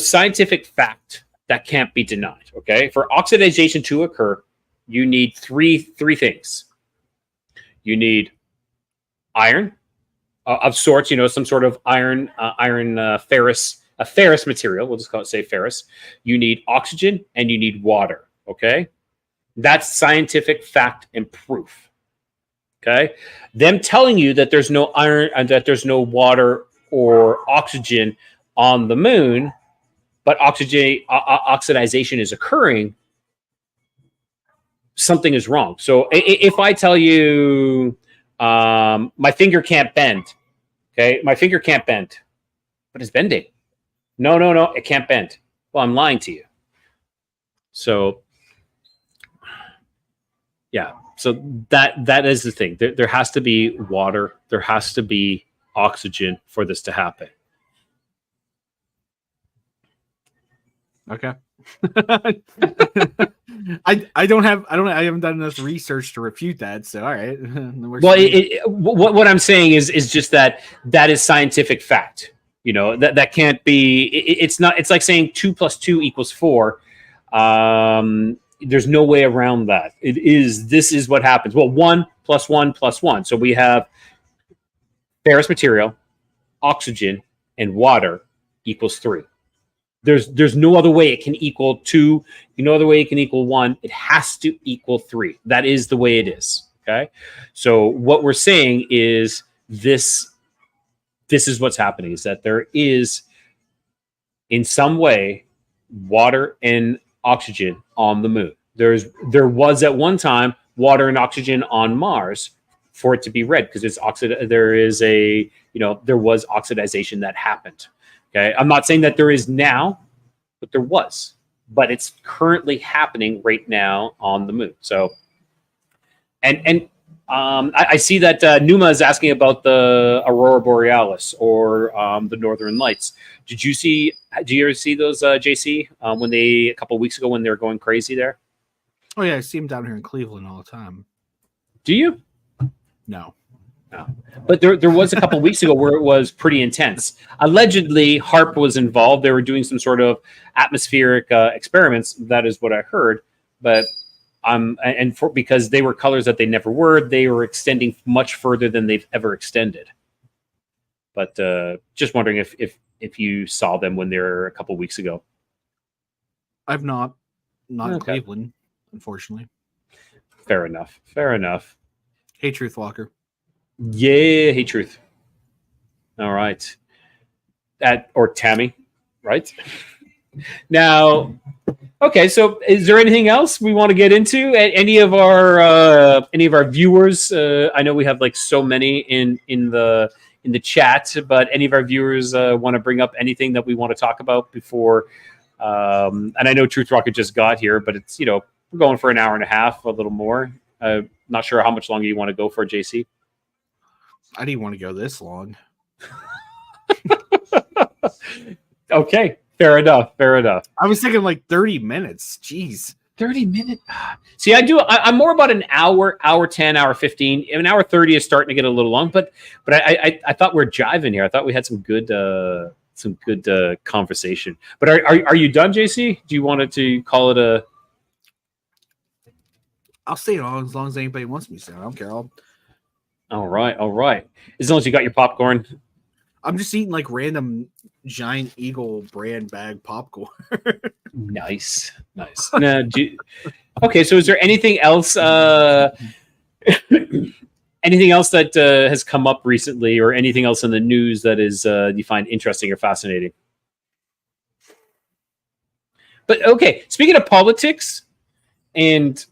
scientific fact that can't be denied. Okay. For oxidization to occur, you need three things. You need iron of sorts, some sort of iron, ferrous, a ferrous material. We'll just say ferrous. You need oxygen and you need water. Okay. That's scientific fact and proof. Okay. Them telling you that there's no iron and that there's no water or oxygen on the moon, but oxidization is occurring, something is wrong. So if I tell you my finger can't bend, okay, my finger can't bend, but it's bending. No, it can't bend. Well, I'm lying to you. So Yeah. So that is the thing. There has to be water. There has to be oxygen for this to happen. Okay. I haven't done enough research to refute that. So all right. Well, what I'm saying is just that is scientific fact. You know, that can't be. It's not. It's like saying 2 + 2 = 4. There's no way around that. This is what happens. Well, 1 + 1 + 1. So we have ferrous material, oxygen, and water equals 3. There's no other way it can equal 2. No other way it can equal 1. It has to equal 3. That is the way it is. Okay. So what we're saying is this is what's happening, is that there is in some way water and oxygen on the moon. There was at one time water and oxygen on Mars for it to be red, because there was oxidization that happened. Okay. I'm not saying that there is now, but there was. But it's currently happening right now on the moon. So, I see that Numa is asking about the Aurora Borealis or the Northern Lights. Did you ever see those, JC, a couple of weeks ago when they were going crazy there? Oh yeah, I see them down here in Cleveland all the time. Do you? No. But there was a couple of weeks ago where it was pretty intense. Allegedly, HAARP was involved. They were doing some sort of atmospheric experiments. That is what I heard. But because they were colors that they never were, they were extending much further than they've ever extended. But just wondering if you saw them when they were a couple of weeks ago. I've not in Cleveland, unfortunately. Fair enough. Hey, Truth Walker. Yeah, hey, Truth. All right. Or Tammy, right? Now, okay, so is there anything else we want to get into? Any of our viewers? I know we have like so many in the chat, but any of our viewers want to bring up anything that we want to talk about before? And I know Truth Rocket just got here, but it's we're going for an hour and a half, a little more. Not sure how much longer you want to go for, JC. I didn't want to go this long. Okay, fair enough. I was thinking like 30 minutes. Jeez. 30 minutes. See, I'm more about an hour 10, hour 15. An hour 30 is starting to get a little long, but I thought we're jiving here. I thought we had some good conversation. But are you done, JC? Do you want to call it a? I'll stay on as long as anybody wants me to. I don't care. All right. As long as you got your popcorn. I'm just eating like random Giant Eagle brand bag popcorn. Nice. Now, okay, so is there anything else? Anything else that has come up recently, or anything else in the news that is you find interesting or fascinating? But okay, speaking of politics, and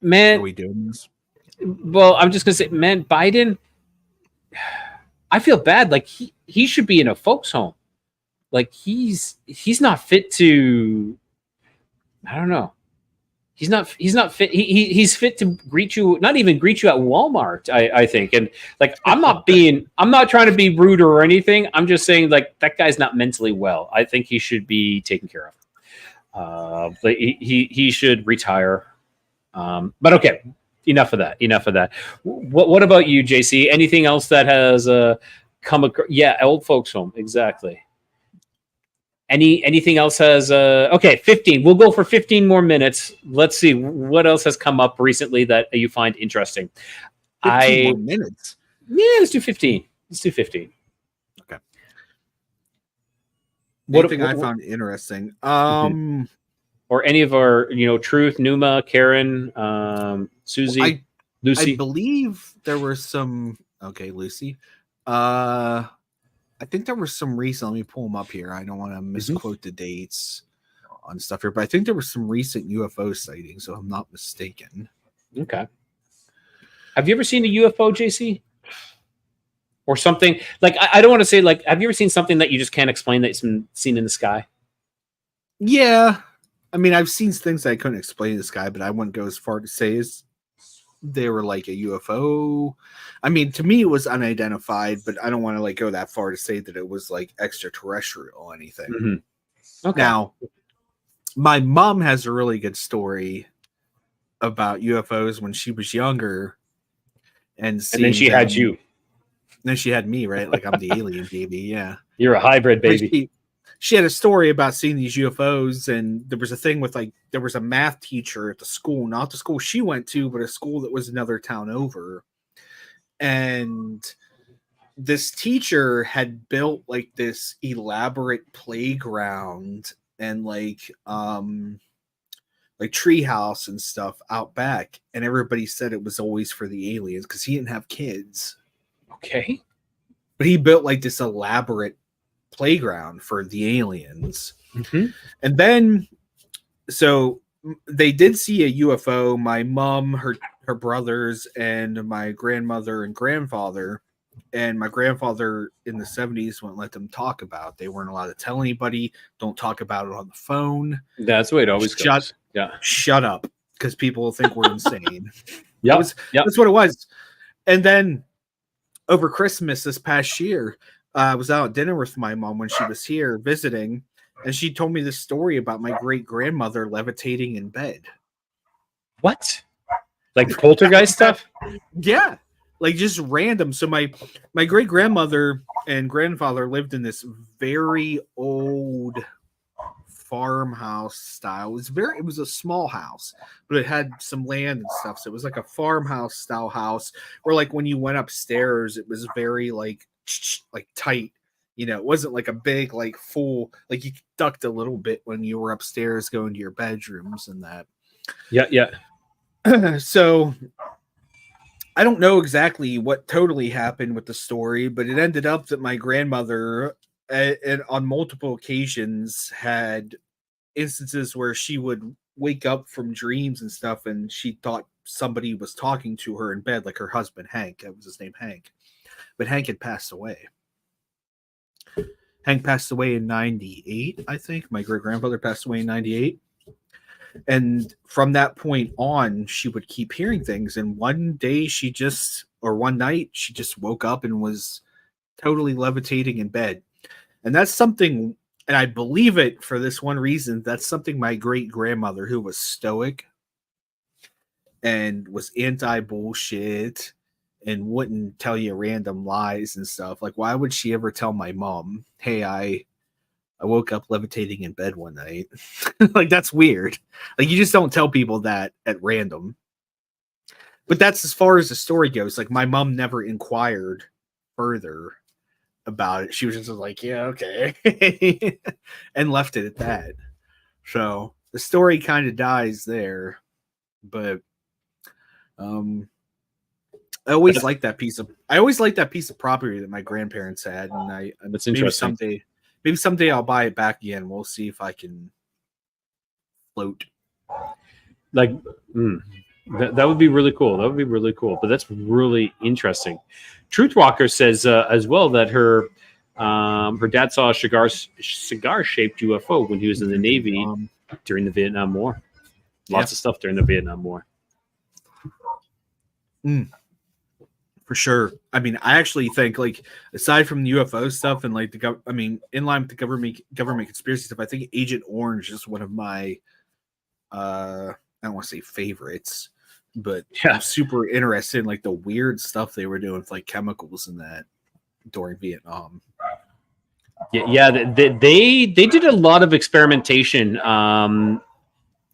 man, are we doing this? Well, I'm just gonna say, man, Biden. I feel bad. Like he should be in a folks home. Like he's not fit to. I don't know. He's not fit. He's fit to greet you. Not even greet you at Walmart. I think. And like I'm not trying to be rude or anything. I'm just saying like that guy's not mentally well. I think he should be taken care of. But he should retire. But okay. Enough of that. What about you, JC? Anything else that has come across? Yeah, old folks home. Exactly. Anything else has? Okay, 15. We'll go for 15 more minutes. Let's see what else has come up recently that you find interesting. 15 more minutes. Yeah, let's do 15. Okay. What I found interesting. Or any of our, Truth, Numa, Karen, Susie, Lucy. I believe there were some. Okay, Lucy. I think there were some recent. Let me pull them up here. I don't want to misquote the dates on stuff here, but I think there were some recent UFO sightings, so I'm not mistaken. Okay. Have you ever seen a UFO, JC? Or something like I don't want to say like. Have you ever seen something that you just can't explain that's been seen in the sky? Yeah. I mean, I've seen things that I couldn't explain to this guy, but I wouldn't go as far to say they were like a UFO. I mean, to me, it was unidentified, but I don't want to like go that far to say that it was like extraterrestrial or anything. Mm-hmm. Okay. Now, my mom has a really good story about UFOs when she was younger, and then she had you. And then she had me, right? Like I'm the alien baby. Yeah, you're a hybrid baby. She had a story about seeing these UFOs, and there was a thing with like there was a math teacher at the school, not the school she went to, but a school that was another town over. And this teacher had built like this elaborate playground and like treehouse and stuff out back, and everybody said it was always for the aliens because he didn't have kids. Okay, but he built like this elaborate playground for the aliens. Mm-hmm. And then so they did see a UFO. My mom, her brothers, and my grandmother and grandfather. And my grandfather in the 70s wouldn't let them talk about it. They weren't allowed to tell anybody. Don't talk about it on the phone. That's the way it always goes. Yeah. Shut up, because people will think we're insane. Yeah, that's what it was. And then over Christmas this past year, I was out at dinner with my mom when she was here visiting, and she told me this story about my great-grandmother levitating in bed. What? Like poltergeist stuff? Yeah. Like just random. So my great-grandmother and grandfather lived in this very old farmhouse style. It was a small house, but it had some land and stuff. So it was like a farmhouse style house where like when you went upstairs, it was very like tight. You know, it wasn't like a big, like full, like you ducked a little bit when you were upstairs going to your bedrooms and that. Yeah. So I don't know exactly what totally happened with the story, but it ended up that my grandmother, and on multiple occasions, had instances where she would wake up from dreams and stuff, and she thought somebody was talking to her in bed, like her husband Hank. That was his name, Hank. But Hank had passed away. Hank passed away in 98, I think. My great-grandfather passed away in 98. And from that point on, she would keep hearing things. And one night, she just woke up and was totally levitating in bed. And that's something, and I believe it for this one reason, that's something my great-grandmother, who was stoic and was anti-bullshit and wouldn't tell you random lies and stuff. Like, why would she ever tell my mom, hey, I woke up levitating in bed one night? Like, that's weird. Like, you just don't tell people that at random. But that's as far as the story goes. Like, my mom never inquired further about it. She was just like, yeah, okay. And left it at that. So the story kind of dies there. But I always liked that piece of property that my grandparents had, and that's interesting. Maybe someday I'll buy it back again. We'll see if I can float. Like that would be really cool. That would be really cool. But that's really interesting. Truthwalker says as well that her dad saw a cigar-shaped UFO when he was in the Navy during the Vietnam War. Lots of stuff during the Vietnam War. For sure. I mean, I actually think, like, aside from the UFO stuff and like in line with the government conspiracy stuff, I think Agent Orange is one of my I don't want to say favorites, but I'm super interested in like the weird stuff they were doing with like chemicals and that during Vietnam. Yeah, they did a lot of experimentation, on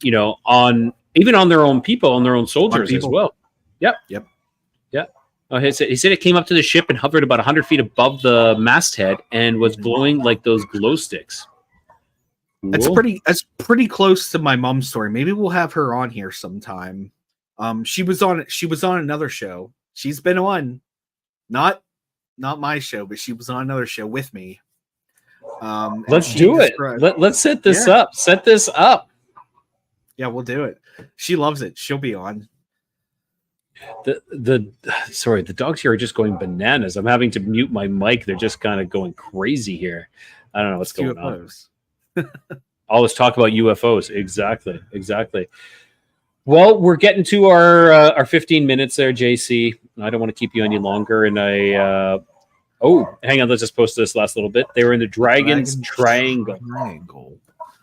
their own people, on their own soldiers as well. Yep. Oh, he said it came up to the ship and hovered about 100 feet above the masthead and was glowing like those glow sticks. Cool. That's pretty close to my mom's story. Maybe we'll have her on here sometime. She was on another show. She's been on, not my show, but she was on another show with me. Let's do it. Let's set this up. Set this up. Yeah, we'll do it. She loves it. She'll be on. The dogs here are just going bananas. I'm having to mute my mic. They're just kind of going crazy here. I don't know what's going on. All this talk about UFOs. Exactly. Well, we're getting to our 15 minutes there, JC. I don't want to keep you any longer, and hang on, let's just post this last little bit. They were in the Dragon's Triangle.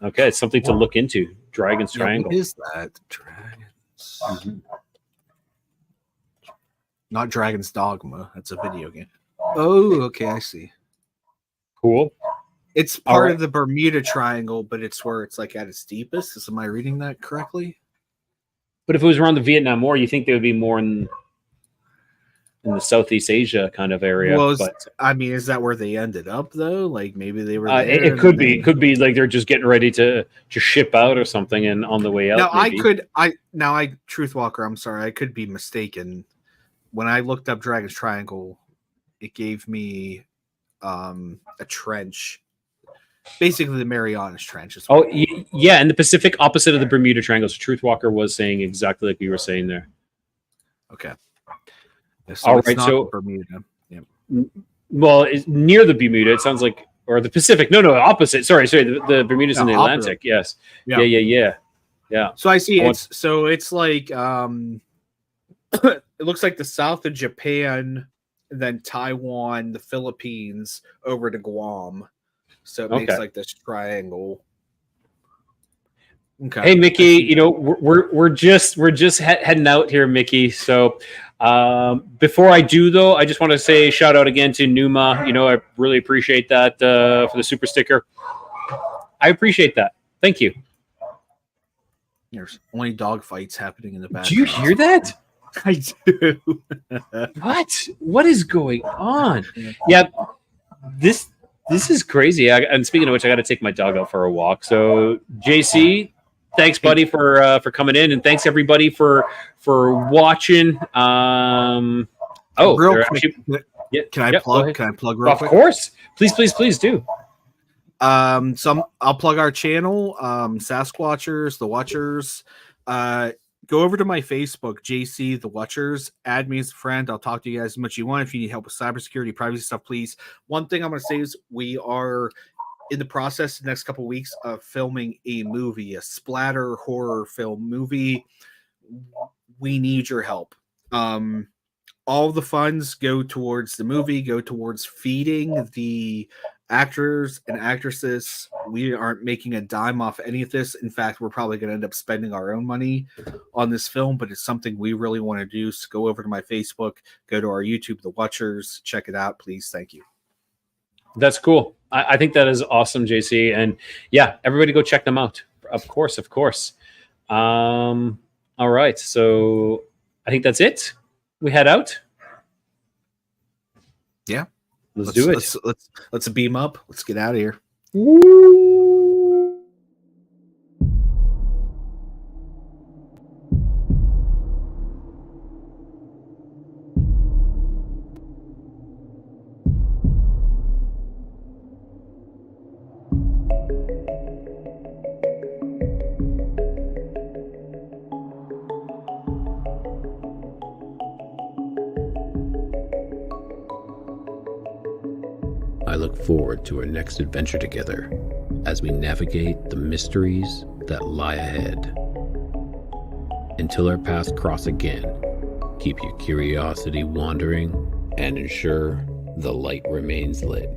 Okay, it's something to look into. Dragon's Triangle. What is that? Dragons. Mm-hmm. Not Dragon's Dogma. That's a video game. Oh, okay, I see. Cool. It's part of the Bermuda Triangle, but it's where it's like at its deepest. Am I reading that correctly? But if it was around the Vietnam War, you think they would be more in the Southeast Asia kind of area. Well, I mean, is that where they ended up though? Like maybe they were. There it could be. It could be like they're just getting ready to ship out or something, and on the way out. Now, Truthwalker. I'm sorry, I could be mistaken. When I looked up Dragon's Triangle, it gave me a trench, basically the Marianas Trench. Oh, yeah, in the Pacific, opposite of the Bermuda Triangle. So Truthwalker was saying exactly like you were saying there. Okay. So all right, so Bermuda. Yeah. Well, it's near the Bermuda. It sounds like, or the Pacific. No, opposite. Sorry. The Bermuda's in the Atlantic. Opposite. Yes. Yeah. So I see. It's like it looks like the south of Japan, then Taiwan, the Philippines, over to Guam. So it makes like this triangle. Okay. Hey Mickey, we're just heading out here, Mickey. So before I do though, I just want to say shout out again to Numa. I really appreciate that for the super sticker. I appreciate that. Thank you. There's only dog fights happening in the background. Do you hear that? I do. What is going on? Yeah, this is crazy. And speaking of which, I got to take my dog out for a walk. So JC, thanks, buddy, for coming in, and thanks everybody for watching. Real quick, can I plug? Can I plug real quick? Of course, please do. I'll plug our channel, Sasquatchers, the Watchers. Go over to my Facebook, JC the Watchers. Add me as a friend. I'll talk to you guys as much as you want. If you need help with cybersecurity, privacy stuff, please. One thing I'm going to say is we are in the process the next couple of weeks of filming a movie, a splatter horror film movie. We need your help. All the funds go towards the movie, go towards feeding the actors and actresses. We aren't making a dime off any of this. In fact, we're probably going to end up spending our own money on this film, but it's something we really want to do. So go over to my Facebook, go to our YouTube, The Watchers, check it out, please. Thank you. That's cool. I think that is awesome, JC. And yeah, everybody go check them out. Of course. All right. So I think that's it. We head out. Yeah. Let's do it. Let's beam up. Let's get out of here. I look forward to our next adventure together as we navigate the mysteries that lie ahead. Until our paths cross again, keep your curiosity wandering and ensure the light remains lit.